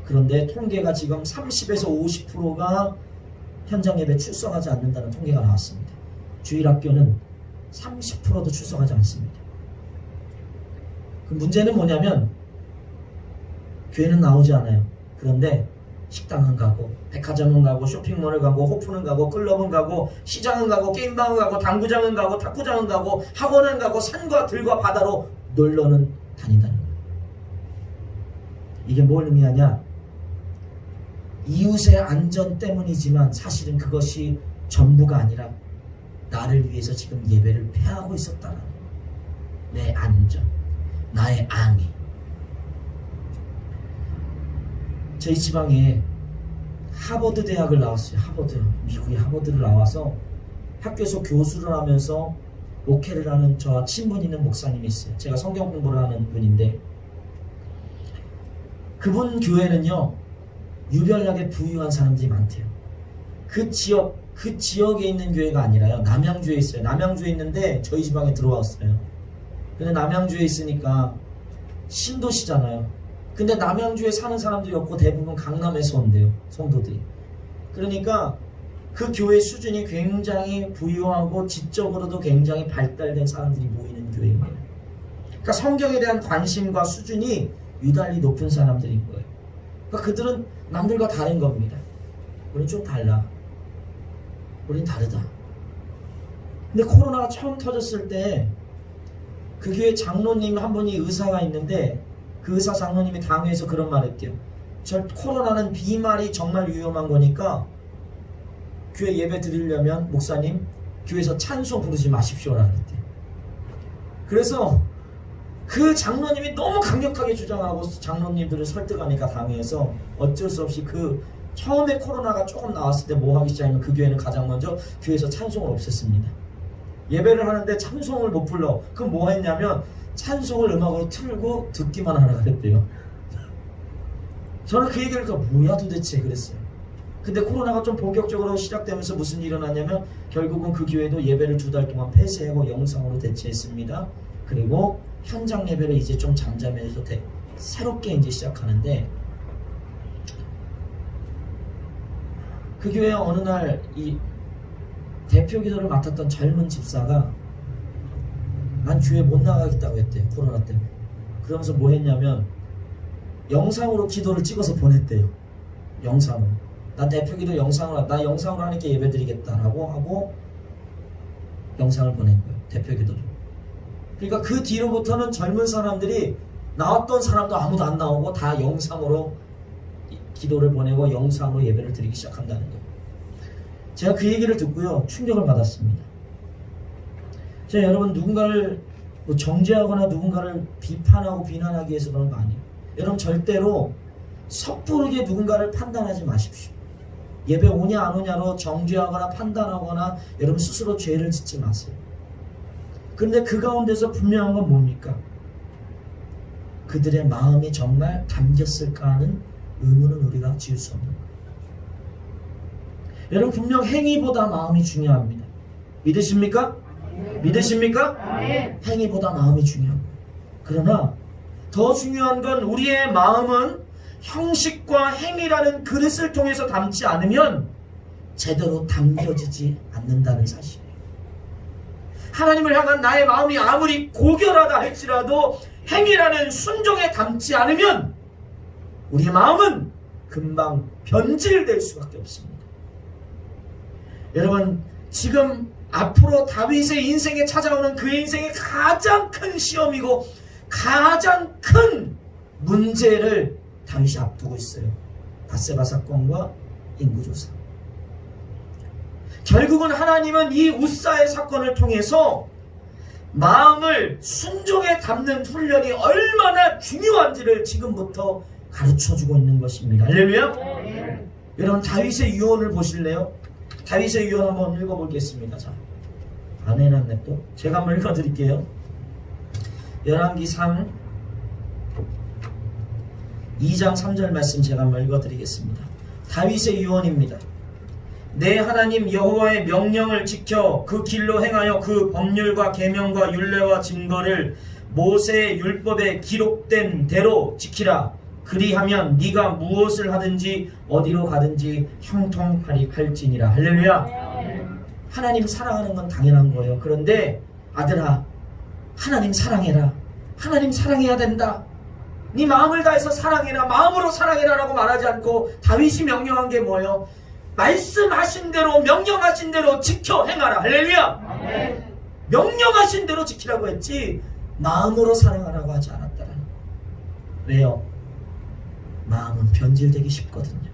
그런데 통계가 지금 30에서 50%가 현장 예배 출석하지 않는다는 통계가 나왔습니다. 주일학교는 30%도 출석하지 않습니다. 그 문제는 뭐냐면 교회는 나오지 않아요. 그런데 식당은 가고 백화점은 가고 쇼핑몰을 가고 호프는 가고 클럽은 가고 시장은 가고 게임방은 가고 당구장은 가고 탁구장은 가고 학원은 가고 산과 들과 바다로 놀러는 다닌다는 거예요. 이게 뭘 의미하냐? 이웃의 안전 때문이지만 사실은 그것이 전부가 아니라 나를 위해서 지금 예배를 폐하고 있었다는 거예요. 내 안전, 나의 안위. 저희 지방에 하버드 대학을 나왔어요. 미국의 하버드를 나와서 학교에서 교수를 하면서 목회를 하는 저와 친분 있는 목사님이 있어요. 제가 성경 공부를 하는 분인데 그분 교회는요 유별나게 부유한 사람들이 많대요. 그 지역에 있는 교회가 아니라요 남양주에 있어요. 남양주에 있는데 저희 지방에 들어왔어요. 근데 남양주에 있으니까 신도시잖아요. 근데 남양주에 사는 사람들이 없고 대부분 강남에서 온대요. 성도들이. 그러니까 그 교회 수준이 굉장히 부유하고 지적으로도 굉장히 발달된 사람들이 모이는 교회인 거예요. 그러니까 성경에 대한 관심과 수준이 유달리 높은 사람들인 거예요. 그러니까 그들은 남들과 다른 겁니다. 우린 좀 달라. 우린 다르다. 근데 코로나가 처음 터졌을 때 그 교회 장로님 한 분이 의사가 있는데 그 의사 장로님이 당회에서 그런 말 했대요. 코로나는 비말이 정말 위험한 거니까 교회 예배 드리려면 목사님 교회에서 찬송 부르지 마십시오라고 그랬대요. 그래서 그 장로님이 너무 강력하게 주장하고 장로님들을 설득하니까 당회에서 어쩔 수 없이 그 처음에 코로나가 조금 나왔을 때 뭐 하기 시작하면 그 교회는 가장 먼저 교회에서 찬송을 없앴습니다. 예배를 하는데 찬송을 못 불러. 그럼 뭐 했냐면 찬송을 음악으로 틀고 듣기만 하라 그랬대요. 저는 그 얘기를 듣고 뭐야 도대체 그랬어요. 근데 코로나가 좀 본격적으로 시작되면서 무슨 일이 일어났냐면 결국은 그 교회도 예배를 2달 동안 폐쇄하고 영상으로 대체했습니다. 그리고 현장 예배를 이제 좀 잠잠해서 새롭게 이제 시작하는데 그 교회 어느 날 이 대표 기도를 맡았던 젊은 집사가 난 교회 못 나가겠다고 했대요. 코로나 때문에. 그러면서 뭐 했냐면 영상으로 기도를 찍어서 보냈대요. 영상으로. 나 대표 기도 영상으로 하니까 예배 드리겠다라고 하고 영상을 보낸 거예요. 대표 기도를. 그러니까 그 뒤로부터는 젊은 사람들이 나왔던 사람도 아무도 안 나오고 다 영상으로 기도를 보내고 영상으로 예배를 드리기 시작한다는 거예요. 제가 그 얘기를 듣고요 충격을 받았습니다. 제가 여러분 누군가를 정죄하거나 누군가를 비판하고 비난하기 위해서 그런 거 아니에요. 여러분 절대로 섣부르게 누군가를 판단하지 마십시오. 예배 오냐 안 오냐로 정죄하거나 판단하거나 여러분 스스로 죄를 짓지 마세요. 그런데 그 가운데서 분명한 건 뭡니까? 그들의 마음이 정말 담겼을까 하는 의문은 우리가 지을 수 없는 거예요. 여러분 분명 행위보다 마음이 중요합니다. 믿으십니까? 믿으십니까? 행위보다 마음이 중요합니다. 그러나 더 중요한 건 우리의 마음은 형식과 행위라는 그릇을 통해서 담지 않으면 제대로 담겨지지 않는다는 사실이에요. 하나님을 향한 나의 마음이 아무리 고결하다 할지라도 행위라는 순종에 담지 않으면 우리의 마음은 금방 변질될 수밖에 없습니다. 여러분 지금 앞으로 다윗의 인생에 찾아오는 그의 인생의 가장 큰 시험이고 가장 큰 문제를 다윗이 앞두고 있어요. 밧세바 사건과 인구조사. 결국은 하나님은 이 웃사의 사건을 통해서 마음을 순종에 담는 훈련이 얼마나 중요한지를 지금부터 가르쳐주고 있는 것입니다. 할렐루야. 여러분 다윗의 유언을 보실래요? 다윗의 유언 한번 읽어보겠습니다. 자, 안 해놨네 또. 제가 한번 읽어드릴게요. 열왕기상 2장 3절 말씀 제가 한번 읽어드리겠습니다. 다윗의 유언입니다. 내 하나님 여호와의 명령을 지켜 그 길로 행하여 그 법률과 계명과 율례와 증거를 모세의 율법에 기록된 대로 지키라. 그리하면 네가 무엇을 하든지 어디로 가든지 형통할지니라. 할렐루야. 하나님 사랑하는 건 당연한 거예요. 그런데 아들아 하나님 사랑해라. 하나님 사랑해야 된다. 네 마음을 다해서 사랑해라, 마음으로 사랑해라 라고 말하지 않고 다윗이 명령한 게 뭐예요? 말씀하신 대로, 명령하신 대로 지켜 행하라. 할렐루야. 네. 명령하신 대로 지키라고 했지 마음으로 사랑하라고 하지 않았다라는 거예요. 왜요? 마음은 변질되기 쉽거든요.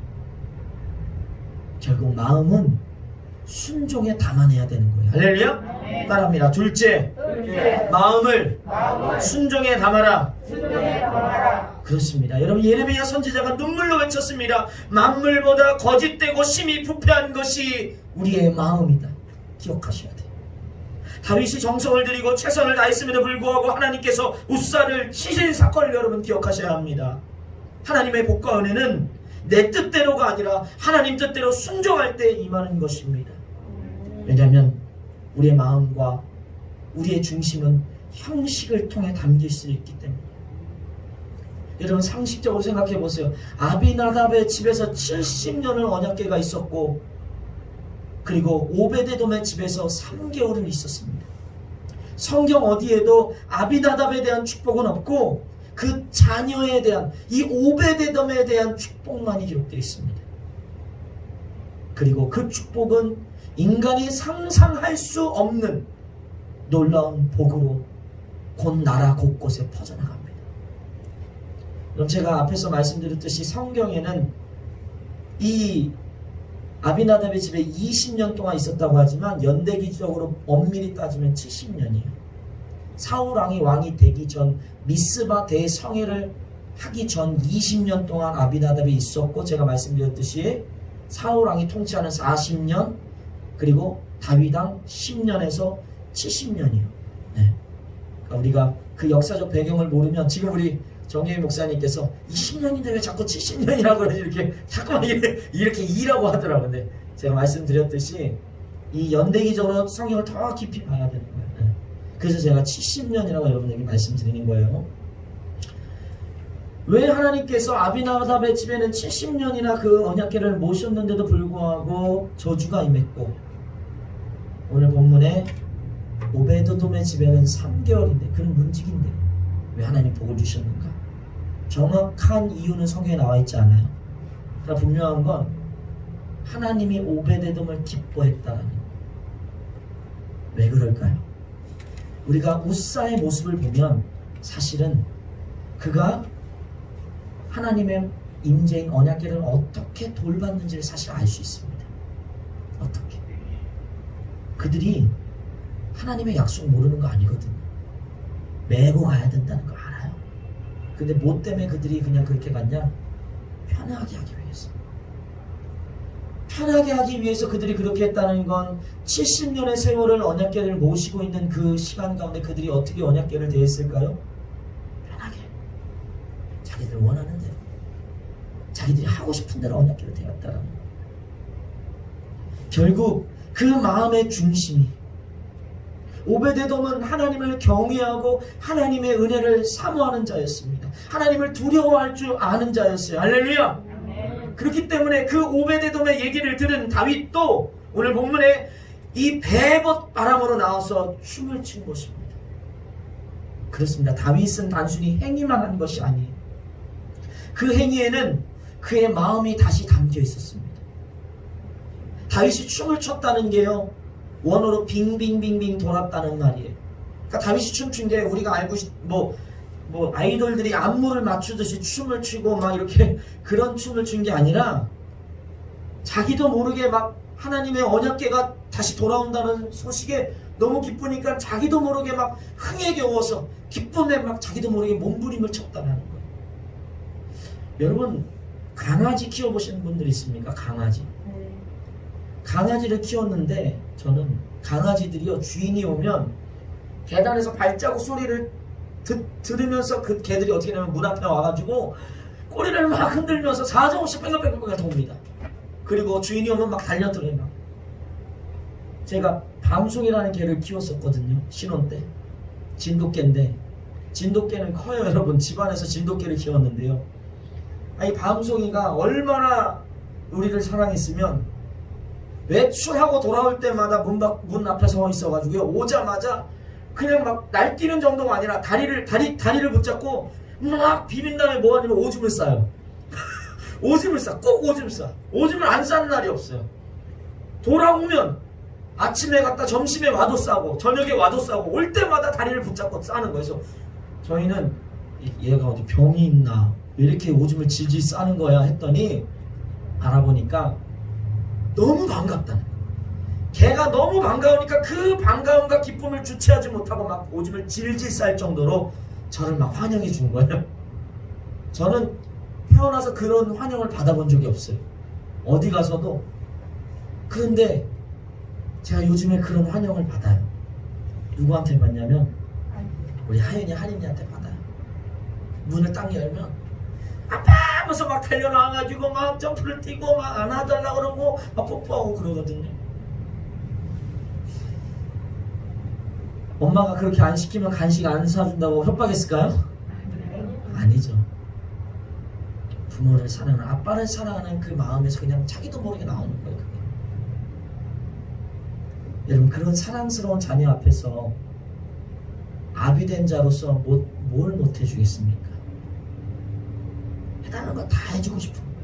결국 마음은 순종에 담아내야 되는 거예요. 할렐루야. 따라합니다. 둘째, 마음을 순종에 담아라. 그렇습니다. 여러분, 예레미야 선지자가 눈물로 외쳤습니다. 만물보다 거짓되고 심히 부패한 것이 우리의 마음이다. 기억하셔야 돼요. 다윗이 정성을 들이고 최선을 다했음에도 불구하고 하나님께서 웃사를 치신 사건을 여러분 기억하셔야 합니다. 하나님의 복과 은혜는 내 뜻대로가 아니라 하나님 뜻대로 순종할 때 임하는 것입니다. 왜냐하면 우리의 마음과 우리의 중심은 형식을 통해 담길 수 있기 때문에. 여러분, 상식적으로 생각해 보세요. 아비나답의 집에서 70년을 언약궤가 있었고, 그리고 오베데돔의 집에서 3개월을 있었습니다. 성경 어디에도 아비나답에 대한 축복은 없고 그 자녀에 대한, 이 오베데돔에 대한 축복만이 기록되어 있습니다. 그리고 그 축복은 인간이 상상할 수 없는 놀라운 복으로 곧 나라 곳곳에 퍼져나갑니다. 그럼 제가 앞에서 말씀드렸듯이 성경에는 이 아비나답의 집에 20년 동안 있었다고 하지만 연대기적으로 엄밀히 따지면 70년이에요. 사울왕이 왕이 되기 전, 미스바 대성회를 하기 전 20년 동안 아비나답이 있었고, 제가 말씀드렸듯이 사울왕이 통치하는 40년, 그리고 다윗왕 10년에서 70년이에요. 네. 그러니까 우리가 그 역사적 배경을 모르면, 지금 우리 정혜희 목사님께서 20년인데 왜 자꾸 70년이라고 그러지, 이렇게 자꾸만 이렇게 2라고 하더라고요. 근데 제가 말씀드렸듯이 이 연대기적으로 성경을 더 깊이 봐야 되는 거예요. 네. 그래서 제가 70년이라고 여러분에게 말씀드리는 거예요. 왜 하나님께서 아비나답의 집에는 70년이나 그 언약궤를 모셨는데도 불구하고 저주가 임했고, 오늘 본문에 오베드돔의 집에는 3개월인데, 그는 문직인데 왜 하나님 복을 주셨는가? 정확한 이유는 성경에 나와 있지 않아요. 그러나 분명한 건 하나님이 오베데돔을 기뻐했다는 거예요. 왜 그럴까요? 우리가 웃사의 모습을 보면 사실은 그가 하나님의 임재인 언약궤를 어떻게 돌봤는지를 사실 알 수 있습니다. 어떻게? 그들이 하나님의 약속 모르는 거 아니거든요. 메고 가야 된다는 거 알아요. 근데 뭐 때문에 그들이 그냥 그렇게 갔냐? 편하게 하기 위해서. 편하게 하기 위해서 그들이 그렇게 했다는 건 70년의 세월을 언약궤를 모시고 있는 그 시간 가운데 그들이 어떻게 언약궤를 대했을까요? 편하게. 자기들 원하는 대로. 자기들이 하고 싶은 대로 언약궤를 대했다라는 거예요. 결국 그 마음의 중심이, 오베데돔은 하나님을 경외하고 하나님의 은혜를 사모하는 자였습니다. 하나님을 두려워할 줄 아는 자였어요. 할렐루야. 그렇기 때문에 그 오베데돔의 얘기를 들은 다윗도 오늘 본문에 이 베봇 바람으로 나와서 춤을 춘 것입니다. 그렇습니다. 다윗은 단순히 행위만 한 것이 아니에요. 그 행위에는 그의 마음이 다시 담겨 있었습니다. 다윗이 춤을 췄다는 게요, 원어로 빙빙빙빙 돌았다는 말이에요. 그러니까 다윗이 춤춘 게 우리가 알고 뭐 아이돌들이 안무를 맞추듯이 춤을 추고 막 이렇게 그런 춤을 춘 게 아니라, 자기도 모르게 막 하나님의 언약궤가 다시 돌아온다는 소식에 너무 기쁘니까 자기도 모르게 막 흥에 겨워서 기쁨에 막 자기도 모르게 몸부림을 쳤다는 거예요. 여러분, 강아지 키워보시는 분들 있습니까? 강아지. 강아지를 키웠는데, 저는 강아지들이요, 주인이 오면 계단에서 발자국 소리를 들으면서 그 개들이 어떻게 되면 문 앞에 와가지고 꼬리를 막 흔들면서 사정없이 뺑글뺑글 돕니다. 그리고 주인이 오면 막 달려들어요. 막. 제가 밤송이라는 개를 키웠었거든요. 신혼 때. 진돗개인데, 진돗개는 커요. 여러분, 집안에서 진돗개를 키웠는데요, 이 밤송이가 얼마나 우리를 사랑했으면 외출하고 돌아올 때마다 문 앞에 서 있어가지고요, 오자마자 그냥 막 날뛰는 정도가 아니라 다리를 붙잡고 막 비빈 다음에 뭐 하냐면 오줌을 싸요. 오줌을 싸. 꼭 오줌을 싸. 오줌을 안 싸는 날이 없어요. 돌아오면 아침에 갔다 점심에 와도 싸고 저녁에 와도 싸고 올 때마다 다리를 붙잡고 싸는 거예요. 그래서 저희는 얘가 어디 병이 있나 왜 이렇게 오줌을 질질 싸는 거야 했더니 알아보니까 너무 반갑다는 거예요. 걔가 너무 반가우니까 그 반가움과 기쁨을 주체하지 못하고 막 오줌을 질질 쌀 정도로 저를 막 환영해 준 거예요. 저는 태어나서 그런 환영을 받아본 적이 없어요. 어디 가서도. 그런데 제가 요즘에 그런 환영을 받아요. 누구한테 받냐면 우리 하윤이 할인이한테 받아요. 문을 딱 열면 아빠 하면서 막 달려나와가지고 막 점프를 뛰고 막 안아달라고 그러고 막 뽀뽀하고 그러거든요. 엄마가 그렇게 안 시키면 간식 안 사준다고 협박했을까요? 아니죠. 부모를 사랑하는, 아빠를 사랑하는 그 마음에서 그냥 자기도 모르게 나오는 거예요. 그게. 여러분, 그런 사랑스러운 자녀 앞에서 아비 된 자로서 뭘 못 해주겠습니까? 해달라는 거 다 해주고 싶은 거예요.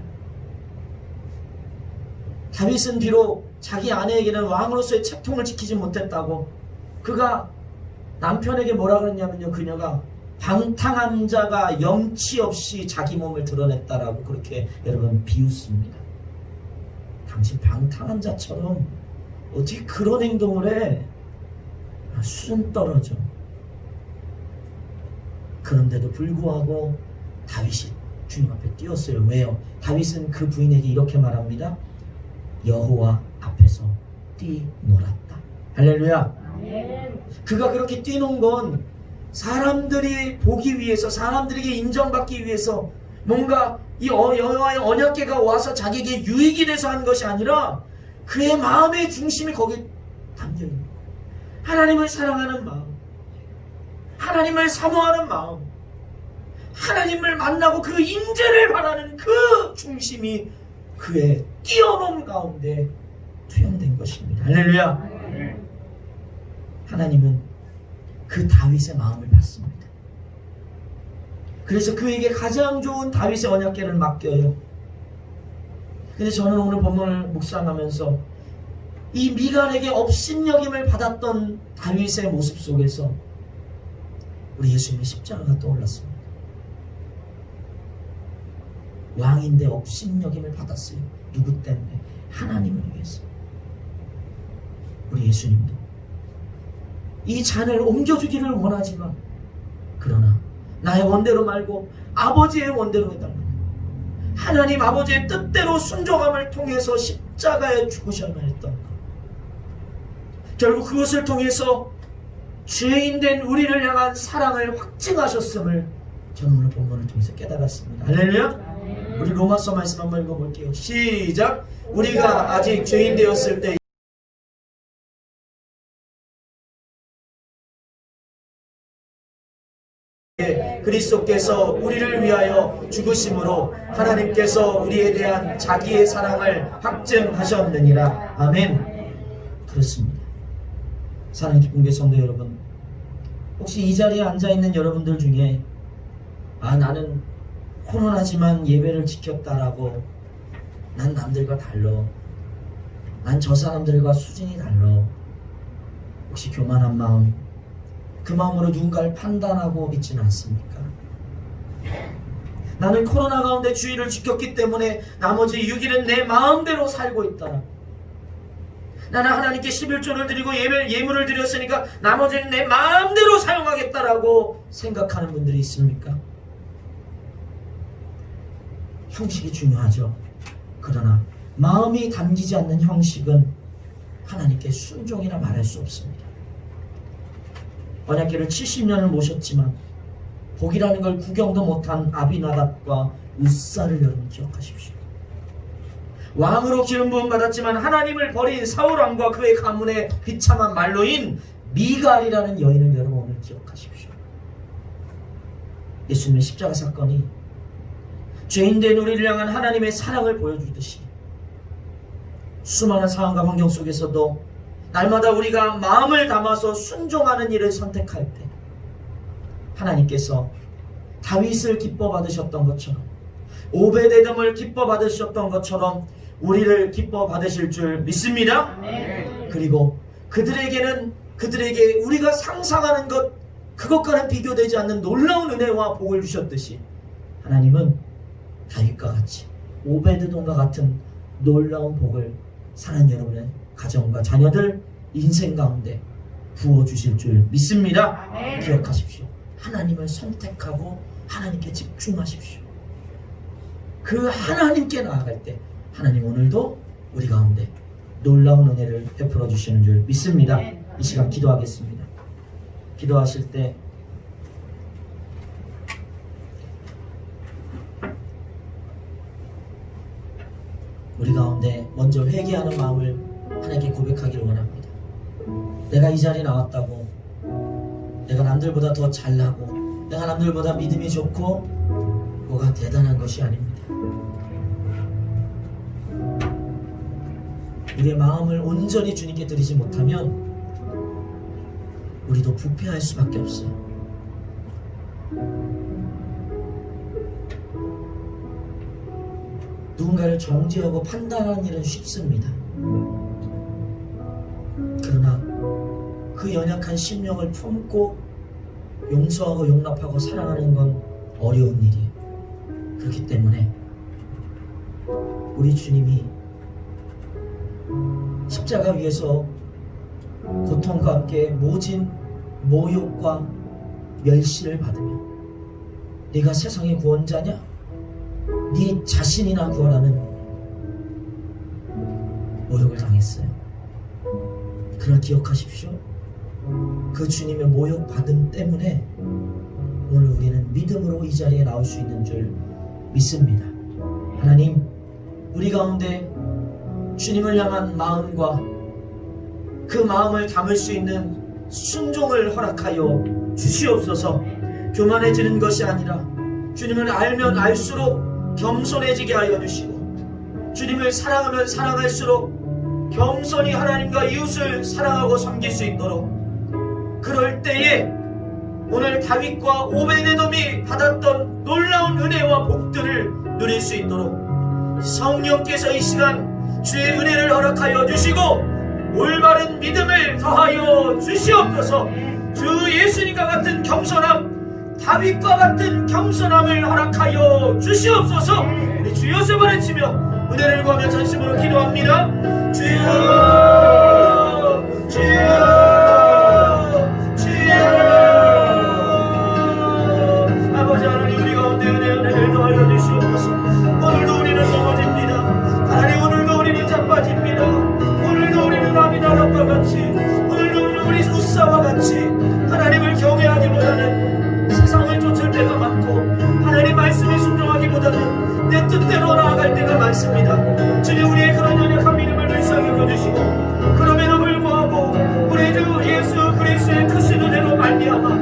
다윗은 비록 자기 아내에게는 왕으로서의 채통을 지키지 못했다고, 그가 남편에게 뭐라 그랬냐면요, 그녀가 방탕한 자가 염치 없이 자기 몸을 드러냈다라고 그렇게 여러분 비웃습니다. 당신 방탕한 자처럼 어떻게 그런 행동을 해? 수준 떨어져. 그런데도 불구하고 다윗이 주님 앞에 뛰었어요. 왜요? 다윗은 그 부인에게 이렇게 말합니다. 여호와 앞에서 뛰놀았다. 할렐루야. 그가 그렇게 뛰는 건 사람들이 보기 위해서, 사람들에게 인정받기 위해서, 뭔가 이 여호와의 언약궤가 와서 자기에게 유익이 돼서 한 것이 아니라 그의 마음의 중심이 거기에 담겨있는 거예요. 하나님을 사랑하는 마음, 하나님을 사모하는 마음, 하나님을 만나고 그 인재를 바라는 그 중심이 그의 뛰어넘 가운데 투영된 것입니다. 할렐루야. 하나님은 그 다윗의 마음을 받습니다. 그래서 그에게 가장 좋은 다윗의 언약궤를 맡겨요. 근데 저는 오늘 본문을 묵상하면서 이 미갈에게 업신여김을 받았던 다윗의 모습 속에서 우리 예수님의 십자가가 떠올랐습니다. 왕인데 업신여김을 받았어요. 누구 때문에? 하나님을 위해서. 우리 예수님도 이 잔을 옮겨주기를 원하지만, 그러나 나의 원대로 말고 아버지의 원대로 해달라. 하나님 아버지의 뜻대로 순종함을 통해서 십자가에 죽으셔야 했던 것. 결국 그것을 통해서 죄인된 우리를 향한 사랑을 확증하셨음을 저는 오늘 본문을 통해서 깨달았습니다. 할렐루야. 우리 로마서 말씀 한번 읽어볼게요. 시작. 우리가 아직 죄인 되었을 때 그리스도께서 우리를 위하여 죽으심으로 하나님께서 우리에 대한 자기의 사랑을 확증하셨느니라. 아멘. 그렇습니다. 사랑의 기쁨교회 성도 여러분, 혹시 이 자리에 앉아있는 여러분들 중에 나는 코로나지만 예배를 지켰다라고, 난 남들과 달라, 난 저 사람들과 수준이 달라, 혹시 교만한 마음, 그 마음으로 누군가를 판단하고 있지는 않습니까? 나는 코로나 가운데 주의를 지켰기 때문에 나머지 6일은 내 마음대로 살고 있다. 나는 하나님께 11조를 드리고 예물을 드렸으니까 나머지는 내 마음대로 사용하겠다라고 생각하는 분들이 있습니까? 형식이 중요하죠. 그러나 마음이 담기지 않는 형식은 하나님께 순종이라 말할 수 없습니다. 언약궤를 70년을 모셨지만 복이라는 걸 구경도 못한 아비나답과 우사를 여러분 기억하십시오. 왕으로 기름 부음 받았지만 하나님을 버린 사울왕과 그의 가문의 비참한 말로인 미갈이라는 여인을 여러분 오늘 기억하십시오. 예수님의 십자가 사건이 죄인된 우리를 향한 하나님의 사랑을 보여주듯이 수많은 상황과 환경 속에서도 날마다 우리가 마음을 담아서 순종하는 일을 선택할 때 하나님께서 다윗을 기뻐 받으셨던 것처럼, 오베데돔을 기뻐 받으셨던 것처럼 우리를 기뻐 받으실 줄 믿습니다. 그리고 그들에게 우리가 상상하는 것, 그것과는 비교되지 않는 놀라운 은혜와 복을 주셨듯이 하나님은 다윗과 같이 오베데돔과 같은 놀라운 복을 사는 여러분의 가정과 자녀들 인생 가운데 부어주실 줄 믿습니다. 기억하십시오. 하나님을 선택하고 하나님께 집중하십시오. 그 하나님께 나아갈 때 하나님 오늘도 우리 가운데 놀라운 은혜를 베풀어 주시는 줄 믿습니다. 이 시간 기도하겠습니다. 기도하실 때 우리 가운데 먼저 회개하는 마음을 하나님께 고백하기를 원합니다. 내가 이 자리에 나왔다고, 내가 남들보다 더 잘나고, 내가 남들보다 믿음이 좋고 뭐가 대단한 것이 아닙니다. 우리의 마음을 온전히 주님께 드리지 못하면 우리도 부패할 수밖에 없어요. 누군가를 정죄하고 판단하는 일은 쉽습니다. 그러나 그 연약한 심령을 품고 용서하고 용납하고 사랑하는 건 어려운 일이에요. 그렇기 때문에 우리 주님이 십자가 위에서 고통과 함께 모진 모욕과 멸시를 받으며 네가 세상의 구원자냐? 네 자신이나 구하라는 모욕을 당했어요. 그러나 기억하십시오. 그 주님의 모욕받음 때문에 오늘 우리는 믿음으로 이 자리에 나올 수 있는 줄 믿습니다. 하나님, 우리 가운데 주님을 향한 마음과 그 마음을 담을 수 있는 순종을 허락하여 주시옵소서. 교만해지는 것이 아니라 주님을 알면 알수록 겸손해지게 하여 주시고, 주님을 사랑하면 사랑할수록 겸손히 하나님과 이웃을 사랑하고 섬길 수 있도록, 그럴 때에 오늘 다윗과 오베데돔이 받았던 놀라운 은혜와 복들을 누릴 수 있도록 성령께서 이 시간 주의 은혜를 허락하여 주시고 올바른 믿음을 더하여 주시옵소서. 주 예수님과 같은 겸손함, 다윗과 같은 겸손함을 허락하여 주시옵소서. 우리 주여 세 번 외치며 은혜를 구하며 전심으로 기도합니다. 주여, 주여, 주여. 아버지 하나님, 우리 가운데 은혜를 더하여 주시옵소서. 오늘도 우리는 넘어집니다. 하나님, 오늘도 우리는 자빠집니다. 오늘도 우리는 아미나답과 같이, 오늘도 우리 우사와 같이 하나님을 경외하기보다는 세상을 쫓을 때가 많고, 하나님 말씀에 순종하기보다는 내 뜻대로 나아갈 때가 많습니다. 주님, 우리의 그런 연약한 믿음을 불쌍히 여겨주시고, 그럼에도 불구하고 우리 주 예수 그리스도의 크신 은혜로 말미암아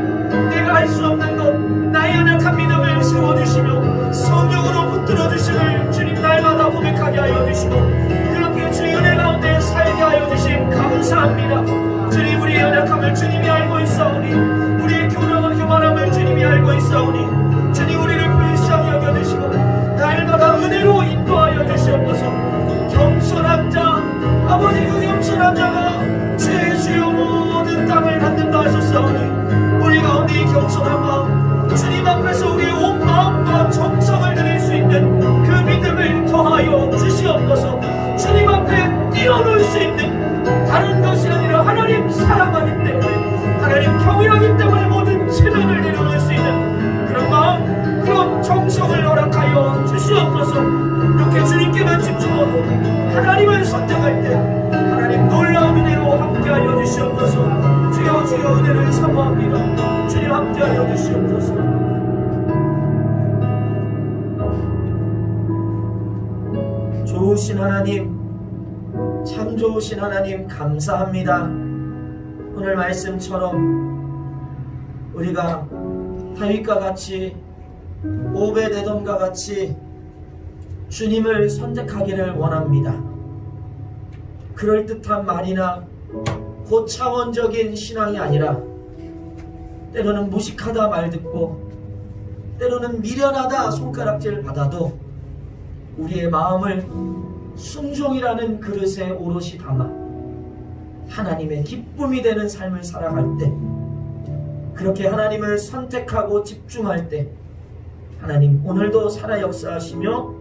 내가 할 수 없는 것, 나의 연약한 믿음을 세워주시며 성령으로 붙들어주심을 주님 날마다 고백하게 하여 주시고, 그렇게 주의 은혜 가운데 살게 하여 주심 감사합니다. 주님, 우리의 연약함을 주님이 알고 있사오니, 우리의 교만함을 주님이 알고 있사오니, 주님 우리를 불쌍히 여겨주시고 날마다 은혜로 인도하여 주시옵소서. 겸손한 자, 아버지, 그 겸손한 자가 죄의 주요 모든 땅을 받는다 하셨사오니, 우리 가운데 이 겸손한 마음, 주님 앞에서 우리의 온 마음과 정성을 드릴 수 있는 그 믿음을 더하여 주시옵소서. 주님 앞에 뛰어놀 수 있는, 다른 것이 아니라 하나님 사랑하기 때문에, 하나님 경외하기 때문에 모든 체면을 내려놓을 수 있는 그런 마음, 그런 정성을 허락하여 주시옵소서. 이렇게 주님께만 집중하고 하나님을 선택할 때 하나님 놀라운 은혜로 함께하여 주시옵소서. 주여, 주여, 은혜를 사모합니다. 주님 함께하여 주시옵소서. 좋으신 하나님, 참 좋으신 하나님, 감사합니다. 오늘 말씀처럼 우리가 다윗과 같이, 오베데돔과 같이 주님을 선택하기를 원합니다. 그럴듯한 말이나 고차원적인 신앙이 아니라 때로는 무식하다 말 듣고, 때로는 미련하다 손가락질 받아도 우리의 마음을 순종이라는 그릇에 오롯이 담아 하나님의 기쁨이 되는 삶을 살아갈 때, 그렇게 하나님을 선택하고 집중할 때 하나님 오늘도 살아 역사하시며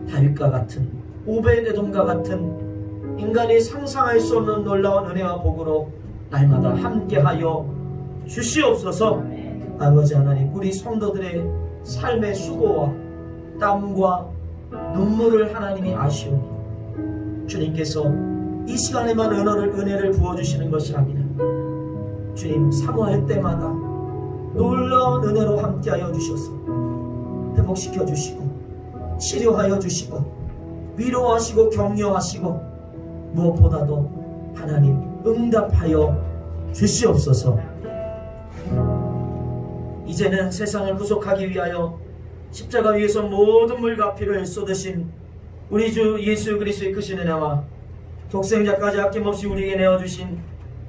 다윗과 같은 오베데돔과 같은 인간이 상상할 수 없는 놀라운 은혜와 복으로 날마다 함께하여 주시옵소서. 아버지 하나님, 우리 성도들의 삶의 수고와 땀과 눈물을 하나님이 아시오니 주님께서 이 시간에만 은혜를 부어주시는 것이 아니라 주님 사모할 때마다 놀라운 은혜로 함께하여 주셔서 회복시켜 주시고 치료하여 주시고 위로하시고 격려하시고 무엇보다도 하나님 응답하여 주시옵소서. 이제는 세상을 구속하기 위하여 십자가 위에서 모든 물과 피를 쏟으신 우리 주 예수 그리스도의 크신 은혜와 독생자까지 아낌없이 우리에게 내어주신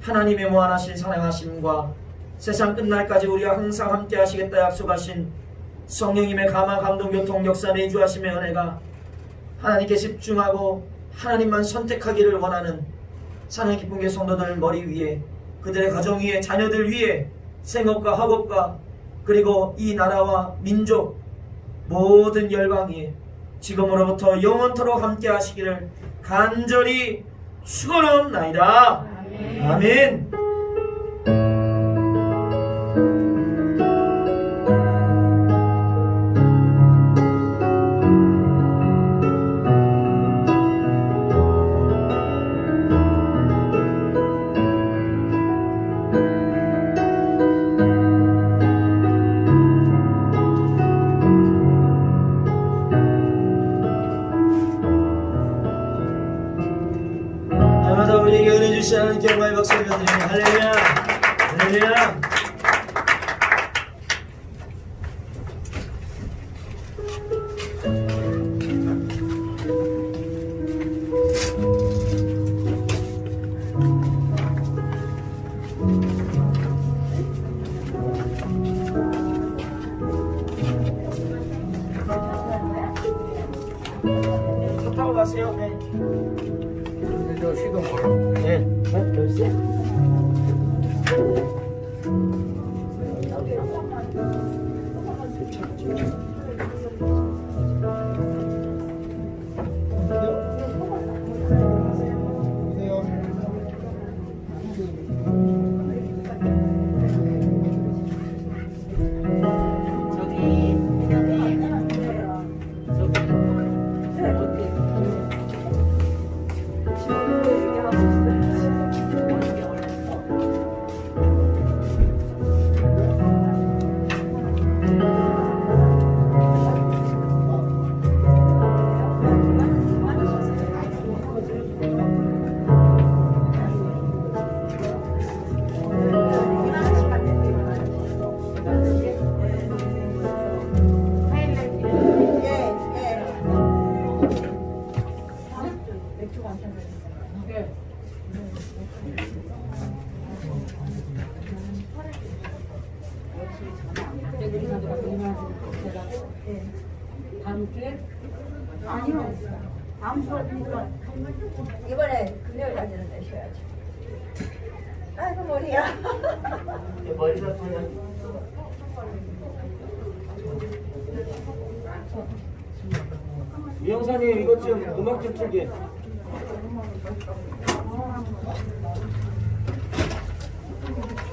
하나님의 무한하신 사랑하심과 세상 끝날까지 우리와 항상 함께 하시겠다 약속하신 성령님의 감화 감동 교통 역사 내주하심의 은혜가 하나님께 집중하고 하나님만 선택하기를 원하는 사랑의 기쁨의 성도들 머리 위에, 그들의 가정 위에, 자녀들 위에, 생업과 학업과 그리고 이 나라와 민족 모든 열방 위에 지금으로부터 영원토록 함께 하시기를 간절히 축원하옵나이다. 아멘. 날마다 우리에게 은혜 주시는 하나님께 영광의 박수를 드립니다. 할렐루야, 할렐루야. 차 타고 가세요. 네. 저 시동 걸어. 네. 열쇠? 다음 주에? 아니요. 다음 주니까 이번에 금요일까지는 내셔야죠. 아이고 머리야. 머리가 그냥 이영사님 이것 좀 음악 좀 틀게.